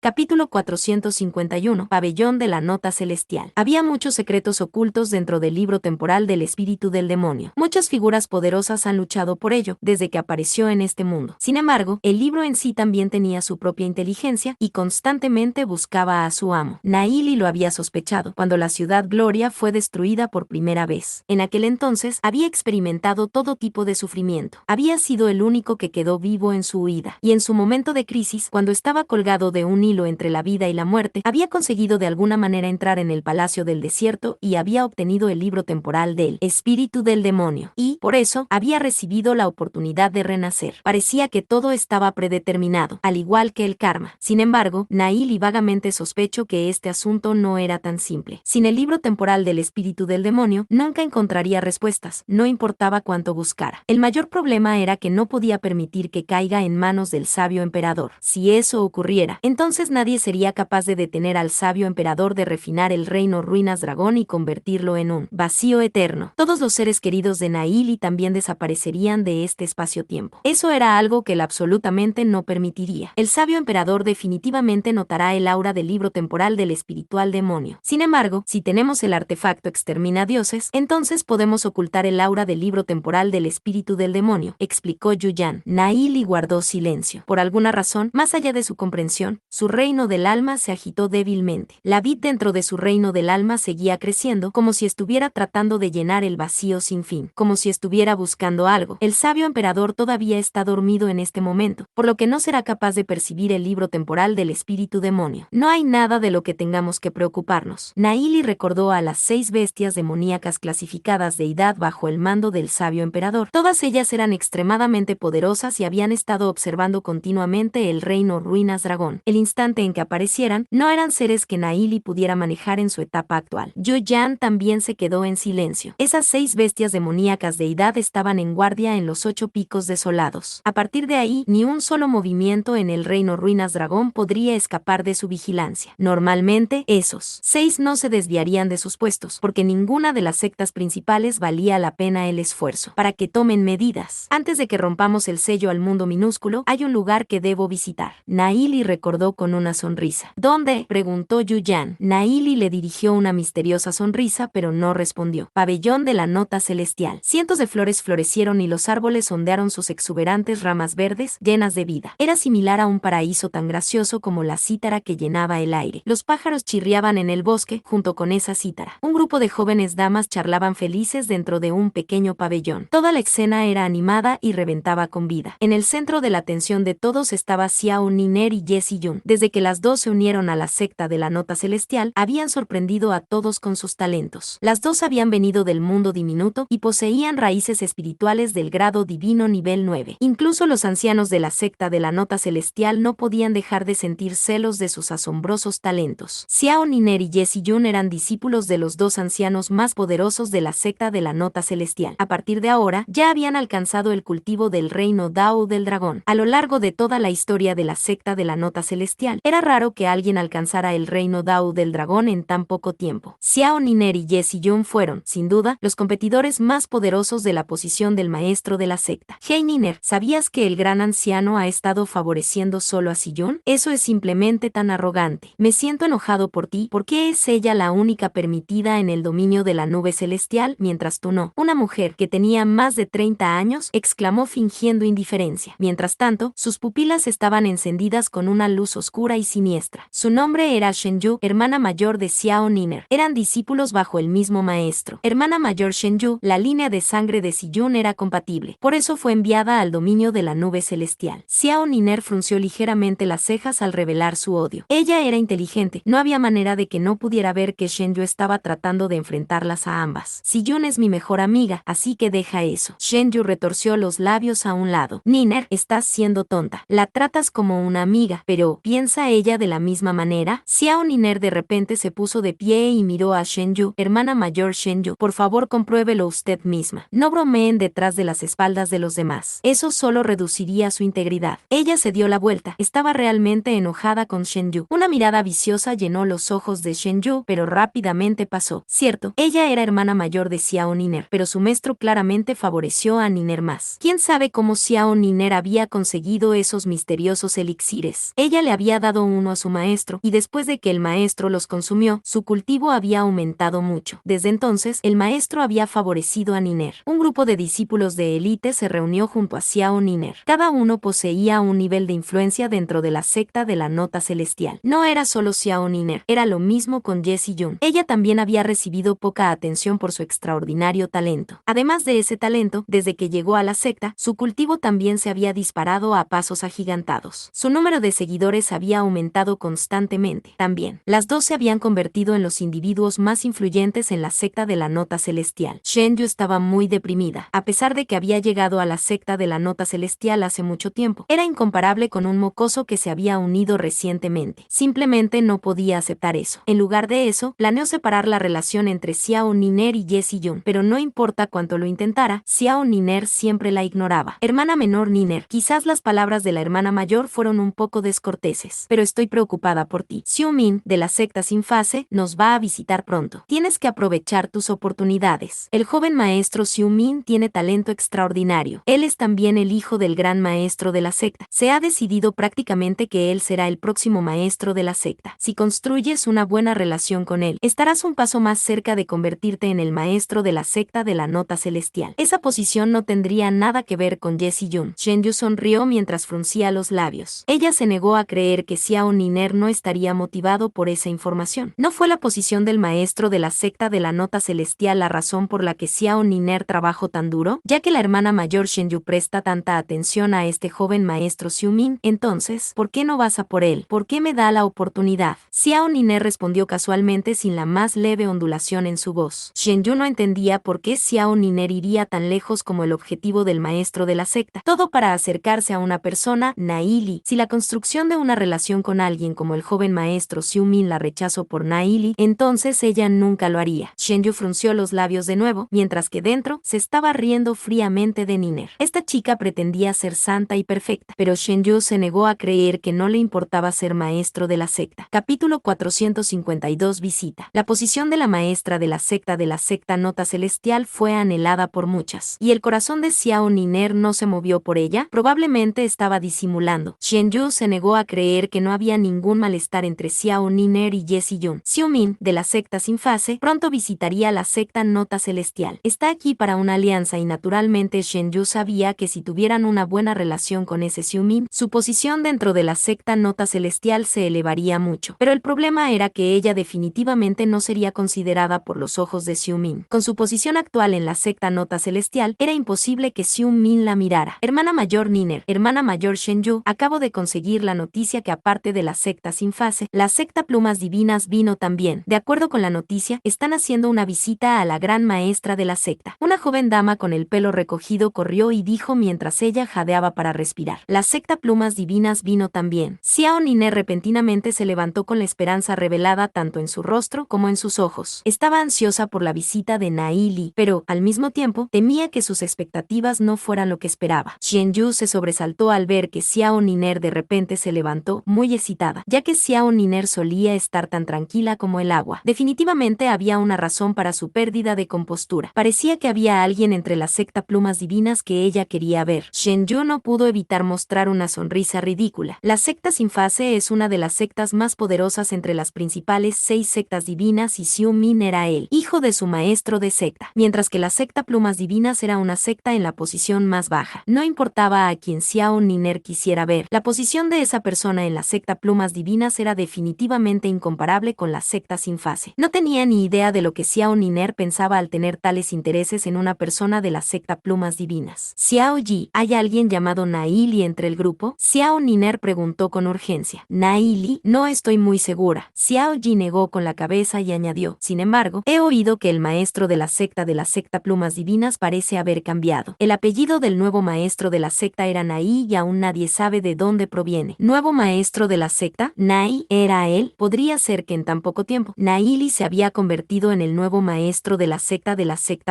Capítulo 451. Pabellón de la Nota Celestial. Había muchos secretos ocultos dentro del libro temporal del espíritu del demonio. Muchas figuras poderosas han luchado por ello, desde que apareció en este mundo. Sin embargo, el libro en sí también tenía su propia inteligencia y constantemente buscaba a su amo. Naili lo había sospechado, cuando la ciudad Gloria fue destruida por primera vez. En aquel entonces, había experimentado todo tipo de sufrimiento. Había sido el único que quedó vivo en su huida. Y en su momento de crisis, cuando estaba colgado de un hilo entre la vida y la muerte, había conseguido de alguna manera entrar en el palacio del desierto y había obtenido el libro temporal del espíritu del demonio. Y, por eso, había recibido la oportunidad de renacer. Parecía que todo estaba predeterminado, al igual que el karma. Sin embargo, Naili vagamente sospechó que este asunto no era tan simple. Sin el libro temporal del espíritu del demonio, nunca encontraría respuestas, no importaba cuánto buscara. El mayor problema era que no podía permitir que caiga en manos del sabio emperador. Si eso ocurriera, entonces nadie sería capaz de detener al sabio emperador de refinar el reino Ruinas Dragón y convertirlo en un vacío eterno. Todos los seres queridos de Naili también desaparecerían de este espacio-tiempo. Eso era algo que él absolutamente no permitiría. El sabio emperador definitivamente notará el aura del libro temporal del espiritual demonio. Sin embargo, si tenemos el artefacto extermina dioses, entonces podemos ocultar el aura del libro temporal del espíritu del demonio, explicó Yuyan. Naili guardó silencio. Por alguna razón, más allá de su comprensión, su reino del alma se agitó débilmente. La vid dentro de su reino del alma seguía creciendo, como si estuviera tratando de llenar el vacío sin fin, como si estuviera buscando algo. El sabio emperador todavía está dormido en este momento, por lo que no será capaz de percibir el libro temporal del espíritu demonio. No hay nada de lo que tengamos que preocuparnos. Naili recordó a las 6 bestias demoníacas clasificadas deidad bajo el mando del sabio emperador. Todas ellas eran extremadamente poderosas y habían estado observando continuamente el reino Ruinas Dragón. El instante en que aparecieran, no eran seres que Naili pudiera manejar en su etapa actual. Yuyan también se quedó en silencio. Esas 6 bestias demoníacas deidad estaban en guardia en los 8 picos desolados. A partir de ahí, ni un solo movimiento en el reino Ruinas Dragón podría escapar de su vigilancia. Normalmente, esos 6 no se desviarían de sus puestos, porque ninguna de las sectas principales valía la pena el esfuerzo. Para que tomen medidas. Antes de que rompamos el sello al mundo minúsculo, hay un lugar que debo visitar. Naili recordó con una sonrisa. ¿Dónde?, preguntó Yuyan. Naili le dirigió una misteriosa sonrisa, pero no respondió. Pabellón de la Nota Celestial. Cientos de flores florecieron y los árboles ondearon sus exuberantes ramas verdes, llenas de vida. Era similar a un paraíso tan gracioso como la cítara que llenaba el aire. Los pájaros chirriaban en el bosque, junto con esa cítara. Un grupo de jóvenes damas charlaban felices dentro de un pequeño pabellón. Toda la escena era animada y reventaba con vida. En el centro de la atención de todos estaba Xiao Niner y Jessie Jun. Desde que las dos se unieron a la secta de la Nota Celestial, habían sorprendido a todos con sus talentos. Las dos habían venido del mundo diminuto y poseían raíces espirituales del grado divino nivel 9. Incluso los ancianos de la secta de la Nota Celestial no podían dejar de sentir celos de sus asombrosos talentos. Xiao Niner y Jessie Jun eran discípulos de los 2 ancianos más poderosos de la secta de la Nota Celestial. A partir de ahora, ya habían alcanzado el cultivo del reino Dao del dragón. A lo largo de toda la historia de la secta de la Nota Celestial, era raro que alguien alcanzara el reino Dao del dragón en tan poco tiempo. Xiao Niner y Jessie Jun fueron, sin duda, los competidores más poderosos de la posición del maestro de la secta. Hey Niner, ¿sabías que el gran anciano ha estado favoreciendo solo a Siyun? Eso es simplemente tan arrogante. Me siento enojado por ti. ¿Por qué es ella la única permitida en el dominio de la nube celestial, mientras tú no? Una mujer que tenía más de 30 años, exclamó fingiendo indiferencia. Mientras tanto, sus pupilas estaban encendidas con una luz oscura y siniestra. Su nombre era Shenyu, hermana mayor de Xiao Niner. Eran discípulos bajo el mismo maestro. Hermana mayor Shenyu, la línea de sangre de Siyun era compatible. Por eso fue enviada al dominio de la nube celestial. Xiao Niner frunció ligeramente las cejas al revelar su odio. Ella era inteligente. No había manera de que no pudiera ver que Shenyu estaba tratando de enfrentarlas a ambas. Siyun es mi mejor amiga, así que deja eso. Shenyu retorció los labios a un lado. Niner, estás siendo tonta. La tratas como una amiga, pero ¿piensa ella de la misma manera? Xiao Niner de repente se puso de pie y miró a Shenyu. Hermana mayor Shenyu, por favor compruébelo usted misma. No bromeen detrás de las espaldas de los demás. Eso solo reduciría su integridad. Ella se dio la vuelta. Estaba realmente enojada con Shenyu. Una mirada viciosa llenó los ojos de Shenyu, pero rápidamente pasó. Cierto, ella era hermana mayor de Xiao Niner, pero su maestro claramente favoreció a Niner más. ¿Quién sabe cómo Xiao Niner había conseguido esos misteriosos elixires? Ella le había había dado uno a su maestro, y después de que el maestro los consumió, su cultivo había aumentado mucho. Desde entonces, el maestro había favorecido a Niner. Un grupo de discípulos de élite se reunió junto a Xiao Niner. Cada uno poseía un nivel de influencia dentro de la secta de la nota celestial. No era solo Xiao Niner, era lo mismo con Jessie Jun. Ella también había recibido poca atención por su extraordinario talento. Además de ese talento, desde que llegó a la secta, su cultivo también se había disparado a pasos agigantados. Su número de seguidores había aumentado constantemente. También, las dos se habían convertido en los individuos más influyentes en la secta de la nota celestial. Shen Yu estaba muy deprimida, a pesar de que había llegado a la secta de la nota celestial hace mucho tiempo. Era incomparable con un mocoso que se había unido recientemente. Simplemente no podía aceptar eso. En lugar de eso, planeó separar la relación entre Xiao Niner y Jessie Jun, pero no importa cuánto lo intentara, Xiao Niner siempre la ignoraba. Hermana menor Niner, quizás las palabras de la hermana mayor fueron un poco descorteses, pero estoy preocupada por ti. Xiu Min, de la secta sin fase, nos va a visitar pronto. Tienes que aprovechar tus oportunidades. El joven maestro Xiu Min tiene talento extraordinario. Él es también el hijo del gran maestro de la secta. Se ha decidido prácticamente que él será el próximo maestro de la secta. Si construyes una buena relación con él, estarás un paso más cerca de convertirte en el maestro de la secta de la nota celestial. Esa posición no tendría nada que ver con Jessie Jun. Shen Yu sonrió mientras fruncía los labios. Ella se negó a creer que Xiao Niner no estaría motivado por esa información. No fue la posición del maestro de la secta de la nota celestial la razón por la que Xiao Niner trabajó tan duro, ya que la hermana mayor Shen Yu presta tanta atención a este joven maestro Xiu Min. Entonces, ¿por qué no vas a por él? ¿Por qué me da la oportunidad? Xiao Niner respondió casualmente sin la más leve ondulación en su voz. Shen Yu no entendía por qué Xiao Niner iría tan lejos como el objetivo del maestro de la secta. Todo para acercarse a una persona, Naili. Si la construcción de una relación con alguien como el joven maestro Xiu Min la rechazó por Naili, entonces ella nunca lo haría. Shen Yu frunció los labios de nuevo, mientras que dentro se estaba riendo fríamente de Niner. Esta chica pretendía ser santa y perfecta, pero Shen Yu se negó a creer que no le importaba ser maestro de la secta. Capítulo 452 Visita. La posición de la maestra de la secta nota celestial fue anhelada por muchas, y el corazón de Xiao Niner no se movió por ella. Probablemente estaba disimulando. Shen Yu se negó a creer que no había ningún malestar entre Xiao Niner y Jessie Jun. Xiu Min, de la secta sin fase, pronto visitaría la secta nota celestial. Está aquí para una alianza y naturalmente Shen Yu sabía que si tuvieran una buena relación con ese Xiu Min, su posición dentro de la secta nota celestial se elevaría mucho. Pero el problema era que ella definitivamente no sería considerada por los ojos de Xiu Min. Con su posición actual en la secta nota celestial, era imposible que Xiu Min la mirara. Hermana mayor Niner, hermana mayor Shen Yu, acabo de conseguir la noticia que aparte de la secta sin fase, la secta plumas divinas vino también. De acuerdo con la noticia, están haciendo una visita a la gran maestra de la secta. Una joven dama con el pelo recogido corrió y dijo mientras ella jadeaba para respirar. La secta plumas divinas vino también. Xiao Niner repentinamente se levantó con la esperanza revelada tanto en su rostro como en sus ojos. Estaba ansiosa por la visita de Naili, pero, al mismo tiempo, temía que sus expectativas no fueran lo que esperaba. Shen Yu se sobresaltó al ver que Xiao Niner de repente se levantó, muy excitada, ya que Xiao Niner solía estar tan tranquila como el agua. Definitivamente había una razón para su pérdida de compostura. Parecía que había alguien entre la secta plumas divinas que ella quería ver. Shen Yu no pudo evitar mostrar una sonrisa ridícula. La secta sin fase es una de las sectas más poderosas entre las principales 6 sectas divinas y Xiu Min era el hijo de su maestro de secta, mientras que la secta plumas divinas era una secta en la posición más baja. No importaba a quien Xiao Niner quisiera ver, la posición de esa persona en la secta plumas divinas era definitivamente incomparable con la secta sin fase. No tenía ni idea de lo que Xiao Niner pensaba al tener tales intereses en una persona de la secta plumas divinas. Xiao Ji, ¿hay alguien llamado Naili entre el grupo? Xiao Niner preguntó con urgencia. Naili, no estoy muy segura. Xiao Ji negó con la cabeza y añadió, sin embargo, he oído que el maestro de la secta plumas divinas parece haber cambiado. El apellido del nuevo maestro de la secta era Nai y aún nadie sabe de dónde proviene. ¿Nuevo maestro de la secta? ¿Nai era él? Podría ser que en tan poco tiempo, Naili se había convertido en el nuevo maestro de la secta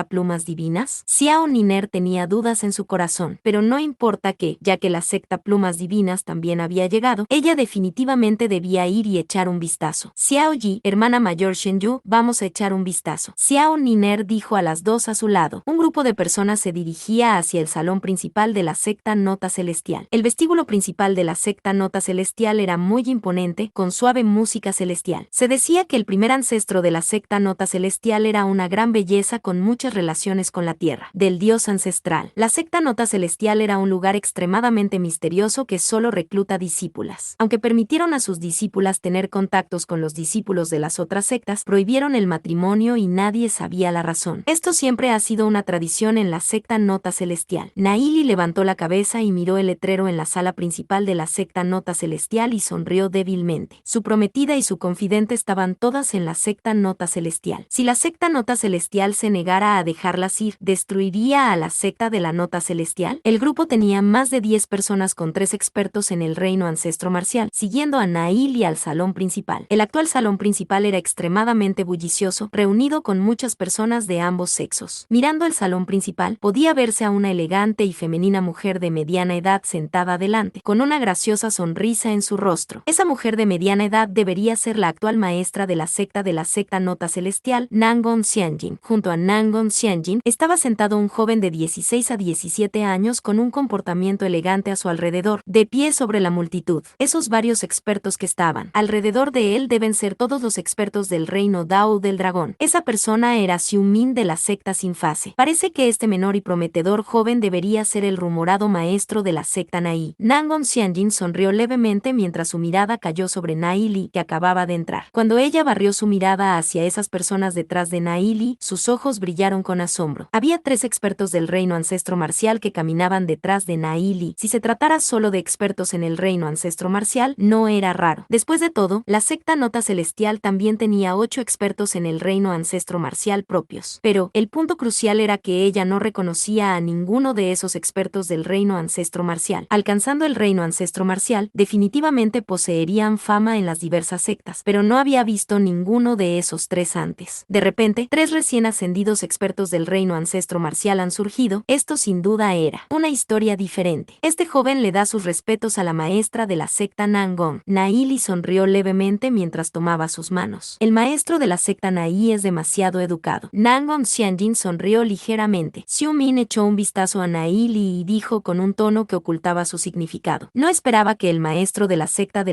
plumas divinas. Xiao Niner tenía dudas en su corazón, pero no importa que, ya que la secta plumas divinas también había llegado, ella definitivamente debía ir y echar un vistazo. Xiao Ji, hermana mayor Shen Yu, vamos a echar un vistazo. Xiao Niner dijo a las dos a su lado. Un grupo de personas se dirigía hacia el salón principal de la secta nota celestial. El vestíbulo principal de la secta nota celestial celestial era muy imponente, con suave música celestial. Se decía que el primer ancestro de la secta Nota Celestial era una gran belleza con muchas relaciones con la tierra, del dios ancestral. La secta Nota Celestial era un lugar extremadamente misterioso que solo recluta discípulas. Aunque permitieron a sus discípulas tener contactos con los discípulos de las otras sectas, prohibieron el matrimonio y nadie sabía la razón. Esto siempre ha sido una tradición en la secta Nota Celestial. Naili levantó la cabeza y miró el letrero en la sala principal de la secta Nota Celestial y sonrió débilmente. Su prometida y su confidente estaban todas en la secta Nota Celestial. Si la secta Nota Celestial se negara a dejarlas ir, ¿destruiría a la secta de la Nota Celestial? El grupo tenía más de 10 personas con 3 expertos en el reino ancestro marcial, siguiendo a Naili al salón principal. El actual salón principal era extremadamente bullicioso, reunido con muchas personas de ambos sexos. Mirando el salón principal, podía verse a una elegante y femenina mujer de mediana edad sentada adelante, con una graciosa sonrisa en su rostro. Esa mujer de mediana edad debería ser la actual maestra de la secta Nota Celestial, Nangon Xianjin. Junto a Nangon Xianjin estaba sentado un joven de 16 a 17 años con un comportamiento elegante a su alrededor, de pie sobre la multitud. Esos varios expertos que estaban alrededor de él deben ser todos los expertos del reino Dao del dragón. Esa persona era Xiu Min de la secta Sin Fase. Parece que este menor y prometedor joven debería ser el rumorado maestro de la secta Nai. Nangon Xianjin sonrió levemente mientras su mirada cayó sobre Naili, que acababa de entrar. Cuando ella barrió su mirada hacia esas personas detrás de Naili, sus ojos brillaron con asombro. Había 3 expertos del reino ancestro marcial que caminaban detrás de Naili. Si se tratara solo de expertos en el reino ancestro marcial, no era raro. Después de todo, la secta Nota Celestial también tenía 8 expertos en el reino ancestro marcial propios. Pero el punto crucial era que ella no reconocía a ninguno de esos expertos del reino ancestro marcial. Alcanzando el reino ancestro marcial, definitivamente poseerían fama en las diversas sectas, pero no había visto ninguno de esos 3 antes. De repente, 3 recién ascendidos expertos del reino ancestro marcial han surgido. Esto sin duda era una historia diferente. Este joven le da sus respetos a la maestra de la secta Nangon. Naili sonrió levemente mientras tomaba sus manos. El maestro de la secta Nai es demasiado educado. Nangon Xianjin sonrió ligeramente. Xiu Min echó un vistazo a Naili y dijo con un tono que ocultaba su significado: no esperaba que el maestro de la secta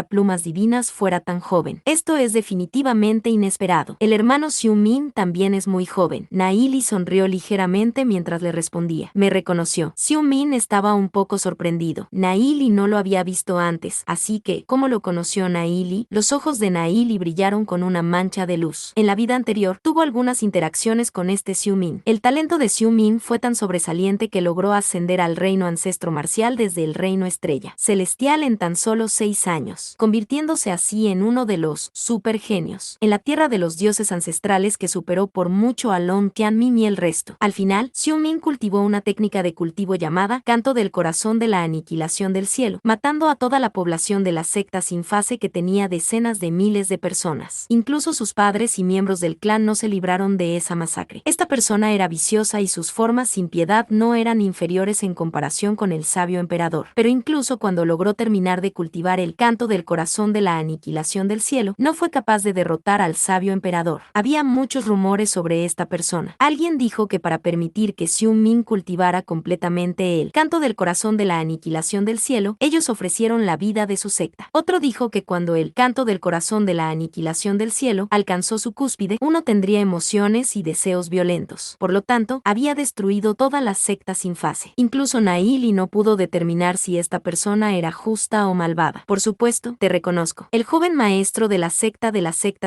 Plumas Divinas fuera tan joven. Esto es definitivamente inesperado. El hermano Xiu Min también es muy joven. Naili sonrió ligeramente mientras le respondía. Me reconoció. Xiu Min estaba un poco sorprendido. Naili no lo había visto antes, así que, ¿cómo lo conoció Naili? Los ojos de Naili brillaron con una mancha de luz. En la vida anterior, tuvo algunas interacciones con este Xiu Min. El talento de Xiu Min fue tan sobresaliente que logró ascender al reino ancestro marcial desde el reino estrella celestial en tan solo 6 años, convirtiéndose así en uno de los supergenios en la tierra de los dioses ancestrales que superó por mucho a Long Tianmin y el resto. Al final, Xiu Min cultivó una técnica de cultivo llamada Canto del Corazón de la Aniquilación del Cielo, matando a toda la población de la secta Sin Fase que tenía decenas de miles de personas. Incluso sus padres y miembros del clan no se libraron de esa masacre. Esta persona era viciosa y sus formas sin piedad no eran inferiores en comparación con el sabio emperador. Pero incluso cuando logró terminar de cultivar el Canto del Corazón de la Aniquilación del Cielo, no fue capaz de derrotar al sabio emperador. Había muchos rumores sobre esta persona. Alguien dijo que para permitir que Xiu Min cultivara completamente el Canto del Corazón de la Aniquilación del Cielo, ellos ofrecieron la vida de su secta. Otro dijo que cuando el Canto del Corazón de la Aniquilación del Cielo alcanzó su cúspide, uno tendría emociones y deseos violentos. Por lo tanto, había destruido toda la secta Sin Fase. Incluso Naili no pudo determinar si esta persona era justa o malvada. Por supuesto, te reconozco. El joven maestro de la secta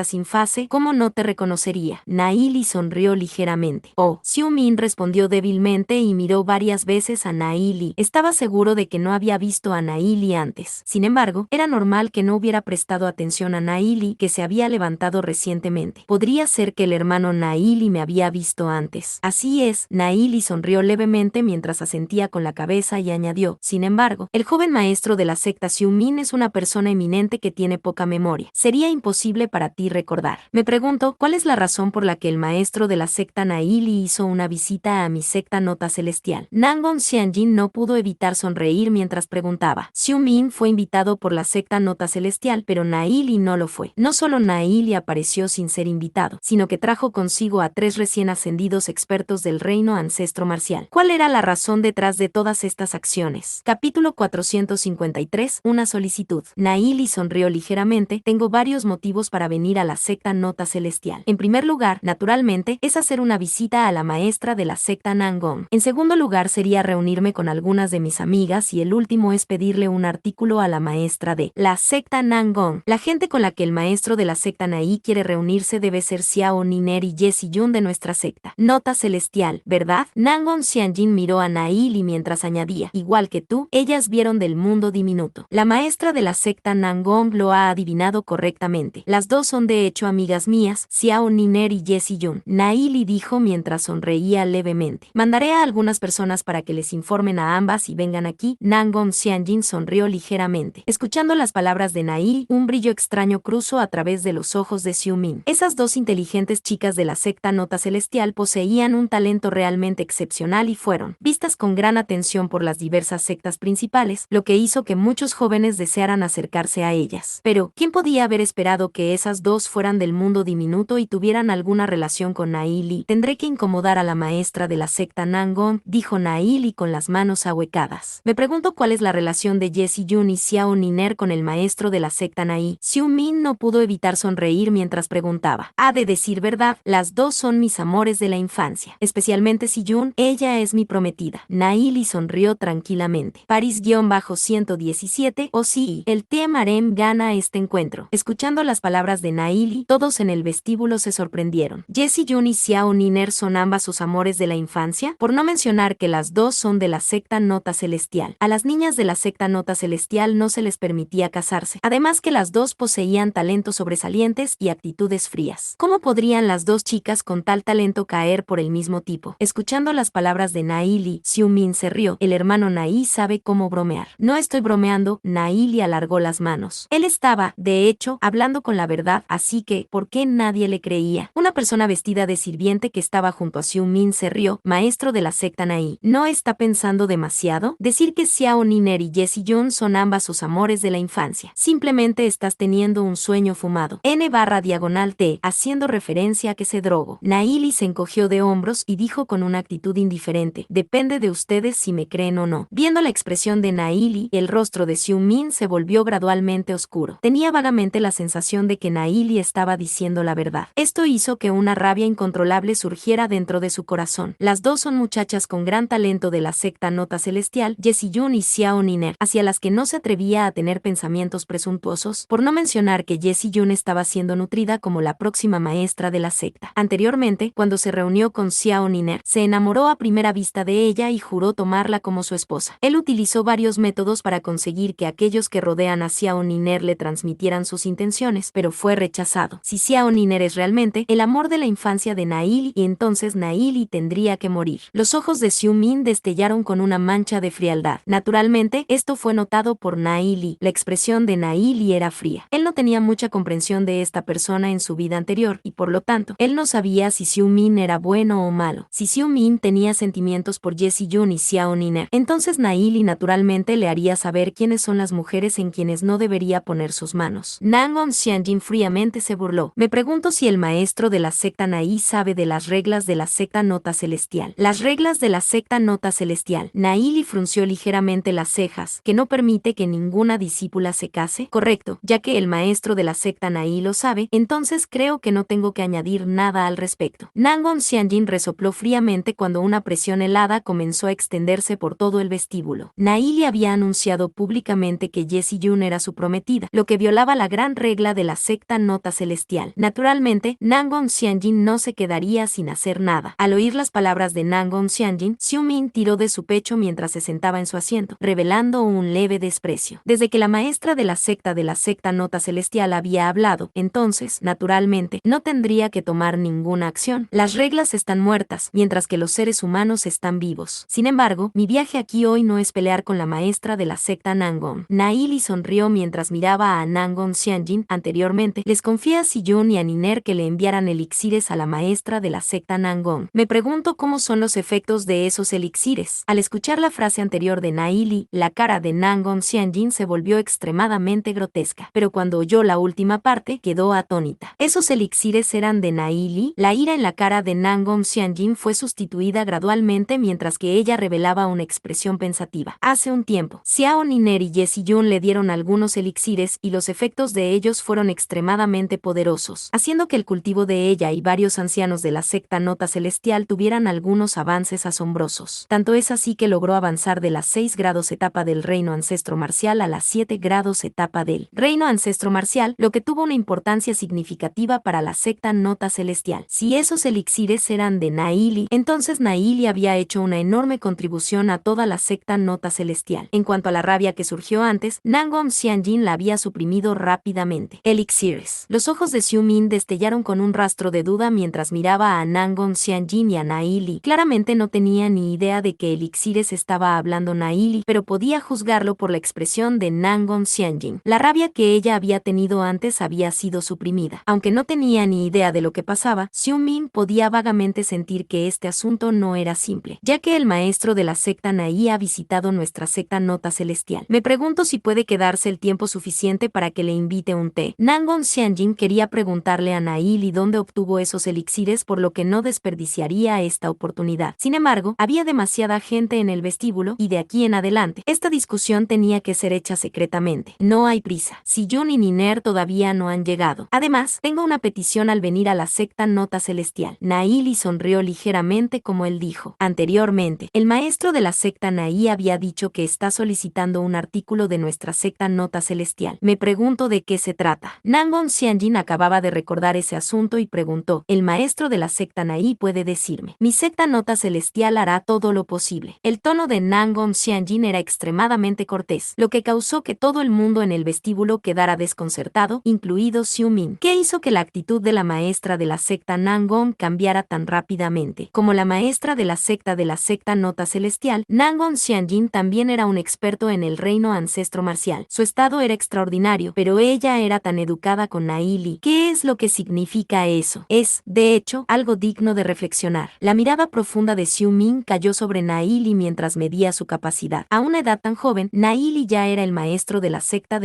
Sin Fase, ¿cómo no te reconocería? Naili sonrió ligeramente. Oh, Xiu Min respondió débilmente y miró varias veces a Naili. Estaba seguro de que no había visto a Naili antes. Sin embargo, era normal que no hubiera prestado atención a Naili, que se había levantado recientemente. Podría ser que el hermano Naili me había visto antes. Así es, Naili sonrió levemente mientras asentía con la cabeza y añadió: sin embargo, el joven maestro de la secta Xiu Min es una persona eminente que tiene poca memoria. Sería imposible para ti recordar. Me pregunto, ¿cuál es la razón por la que el maestro de la secta Naili hizo una visita a mi secta Nota Celestial? Nangon Xianjin no pudo evitar sonreír mientras preguntaba. Xiu Min fue invitado por la secta Nota Celestial, pero Naili no lo fue. No solo Naili apareció sin ser invitado, sino que trajo consigo a 3 recién ascendidos expertos del reino ancestro marcial. ¿Cuál era la razón detrás de todas estas acciones? Capítulo 453. más, una solicitud. Naili sonrió ligeramente. Tengo varios motivos para venir a la secta Nota Celestial. En primer lugar, naturalmente, es hacer una visita a la maestra de la secta Nangong. En segundo lugar, sería reunirme con algunas de mis amigas y el último es pedirle un artículo a la maestra de la secta Nangong. La gente con la que el maestro de la secta Nai quiere reunirse debe ser Xiao Niner y Jessie Jun de nuestra secta. Nota Celestial, ¿verdad? Nangong Xianjin miró a Naili mientras añadía, igual que tú, ellas vieron del mundo diminuto. La maestra de la secta Nangong lo ha adivinado correctamente. Las dos son de hecho amigas mías, Xiao Niner y Jessie Jun. Naili dijo mientras sonreía levemente. Mandaré a algunas personas para que les informen a ambas y vengan aquí. Nangong Xianjin sonrió ligeramente. Escuchando las palabras de Naili, un brillo extraño cruzó a través de los ojos de Xiumin. Esas dos inteligentes chicas de la secta Nota Celestial poseían un talento realmente excepcional y fueron vistas con gran atención por las diversas sectas principales, lo que hizo que muchos jóvenes desearan acercarse a ellas. Pero, ¿quién podía haber esperado que esas dos fueran del mundo diminuto y tuvieran alguna relación con Naili? Tendré que incomodar a la maestra de la secta Nangong, dijo Naili con las manos ahuecadas. Me pregunto cuál es la relación de Jessie Jun y Xiao Niner con el maestro de la secta Nai. Xiumin no pudo evitar sonreír mientras preguntaba. Ha de decir verdad, las dos son mis amores de la infancia. Especialmente si Jun, ella es mi prometida. Naili sonrió tranquilamente. Paris-117, sí, el Team Harem gana este encuentro. Escuchando las palabras de Naili, todos en el vestíbulo se sorprendieron. Jessie Jun y Xiao Niner son ambas sus amores de la infancia, por no mencionar que las dos son de la secta Nota Celestial. A las niñas de la secta Nota Celestial no se les permitía casarse. Además que las dos poseían talentos sobresalientes y actitudes frías. ¿Cómo podrían las dos chicas con tal talento caer por el mismo tipo? Escuchando las palabras de Naili, Xiumin se rió. El hermano Nai sabe cómo bromear. No estoy bromeando, Naili alargó las manos. Él estaba, de hecho, hablando con la verdad, así que, ¿por qué nadie le creía? Una persona vestida de sirviente que estaba junto a Xiumin se rió. Maestro de la secta Nai, ¿no está pensando demasiado? Decir que Xiao Niner y Jessie Jun son ambas sus amores de la infancia. Simplemente estás teniendo un sueño fumado. N/T, haciendo referencia a que se drogó. Naili se encogió de hombros y dijo con una actitud indiferente, depende de ustedes si me creen o no. Viendo la expresión de Naili, el rostro de Xiumin se volvió gradualmente oscuro. Tenía vagamente la sensación de que Naili estaba diciendo la verdad. Esto hizo que una rabia incontrolable surgiera dentro de su corazón. Las dos son muchachas con gran talento de la secta Nota Celestial, Jessie Jun y Xiao Niner, hacia las que no se atrevía a tener pensamientos presuntuosos, por no mencionar que Jessie Jun estaba siendo nutrida como la próxima maestra de la secta. Anteriormente, cuando se reunió con Xiao Niner, se enamoró a primera vista de ella y juró tomarla como su esposa. Él utilizó varios métodos para conseguir que aquellos que rodean a Xiao Niner le transmitieran sus intenciones, pero fue rechazado. Si Xiao Niner es realmente el amor de la infancia de Naili, y entonces Naili tendría que morir. Los ojos de Xiumin destellaron con una mancha de frialdad. Naturalmente, esto fue notado por Naili. La expresión de Naili era fría. Él no tenía mucha comprensión de esta persona en su vida anterior, y por lo tanto, él no sabía si Xiumin era bueno o malo. Si Xiumin tenía sentimientos por Jessie Jun y Xiao Niner, entonces Naili naturalmente le haría saber quiénes son las mujeres en quienes no debería poner sus manos. Nangong Xianjin fríamente se burló. Me pregunto si el maestro de la secta Nai sabe de las reglas de la secta Nota Celestial. Las reglas de la secta Nota Celestial. Naili frunció ligeramente las cejas, que no permite que ninguna discípula se case. Correcto, ya que el maestro de la secta Nai lo sabe, entonces creo que no tengo que añadir nada al respecto. Nangong Xianjin resopló fríamente cuando una presión helada comenzó a extenderse por todo el vestíbulo. Naili había anunciado públicamente que Jessie Jun era su prometida, lo que violaba la gran regla de la secta Nota Celestial. Naturalmente, Nangong Xianjin no se quedaría sin hacer nada. Al oír las palabras de Nangong Xianjin, Xiumin tiró de su pecho mientras se sentaba en su asiento, revelando un leve desprecio. Desde que la maestra de la secta Nota Celestial había hablado, entonces, naturalmente, no tendría que tomar ninguna acción. Las reglas están muertas, mientras que los seres humanos están vivos. Sin embargo, mi viaje aquí hoy no es pelear con la maestra de la secta Nangong. Naili sonrió mientras miraba a Nangong Xianjin. Anteriormente, les confié a Siyun y a Niner que le enviaran elixires a la maestra de la secta Nangong. Me pregunto cómo son los efectos de esos elixires. Al escuchar la frase anterior de Naili, la cara de Nangong Xianjin se volvió extremadamente grotesca, pero cuando oyó la última parte, quedó atónita. ¿Esos elixires eran de Naili? La ira en la cara de Nangong Xianjin fue sustituida gradualmente mientras que ella revelaba una expresión pensativa. Hace un tiempo, Xiao Niner y Jesse Jun le dieron algunos elixires y los efectos de ellos fueron extremadamente poderosos, haciendo que el cultivo de ella y varios ancianos de la secta Nota Celestial tuvieran algunos avances asombrosos. Tanto es así que logró avanzar de la 6 grados etapa del reino ancestro marcial a la 7 grados etapa del reino ancestro marcial, lo que tuvo una importancia significativa para la secta Nota Celestial. Si esos elixires eran de Naili, entonces Naili había hecho una enorme contribución a toda la secta Nota Celestial. En cuanto a la rabia que surgió antes, Nangong Xianjin la había suprimido rápidamente. Elixires. Los ojos de Xiu Min destellaron con un rastro de duda mientras miraba a Nangong Xianjin y a Naili. Claramente no tenía ni idea de que elixires estaba hablando Naili, pero podía juzgarlo por la expresión de Nangong Xianjin. La rabia que ella había tenido antes había sido suprimida. Aunque no tenía ni idea de lo que pasaba, Xiu Min podía vagamente sentir que este asunto no era simple, ya que el maestro de la secta Nai ha visitado nuestra secta Nota Celestial. Me pregunto si puede quedarse el tiempo suficiente para que le invite un té. Nangong Xianjin quería preguntarle a Naili dónde obtuvo esos elixires, por lo que no desperdiciaría esta oportunidad. Sin embargo, había demasiada gente en el vestíbulo y de aquí en adelante, esta discusión tenía que ser hecha secretamente. No hay prisa. Si Jun y Niner todavía no han llegado. Además, tengo una petición al venir a la secta Nota Celestial. Naili sonrió ligeramente como él dijo. Anteriormente, el maestro de la secta Nai había dicho que está solicitando un artículo de nuestra secta Nota Celestial. Me pregunto de qué se trata. Nangong Xianjin acababa de recordar ese asunto y preguntó, ¿el maestro de la secta Nai puede decirme? Mi secta Nota Celestial hará todo lo posible. El tono de Nangong Xianjin era extremadamente cortés, lo que causó que todo el mundo en el vestíbulo quedara desconcertado, incluido Xiu Min. ¿Qué hizo que la actitud de la maestra de la secta Nangong cambiara tan rápidamente? Como la maestra de la secta Nota Celestial, Nangong Xianjin también era un experto en el reino ancestro marcial. Su estado era extraordinario, pero ella era tan educada con Naili. ¿Qué es lo que significa eso? Es, de hecho, algo digno de reflexionar. La mirada profunda de Xiu Min cayó sobre Naili mientras medía su capacidad. A una edad tan joven, Naili ya era el maestro de la secta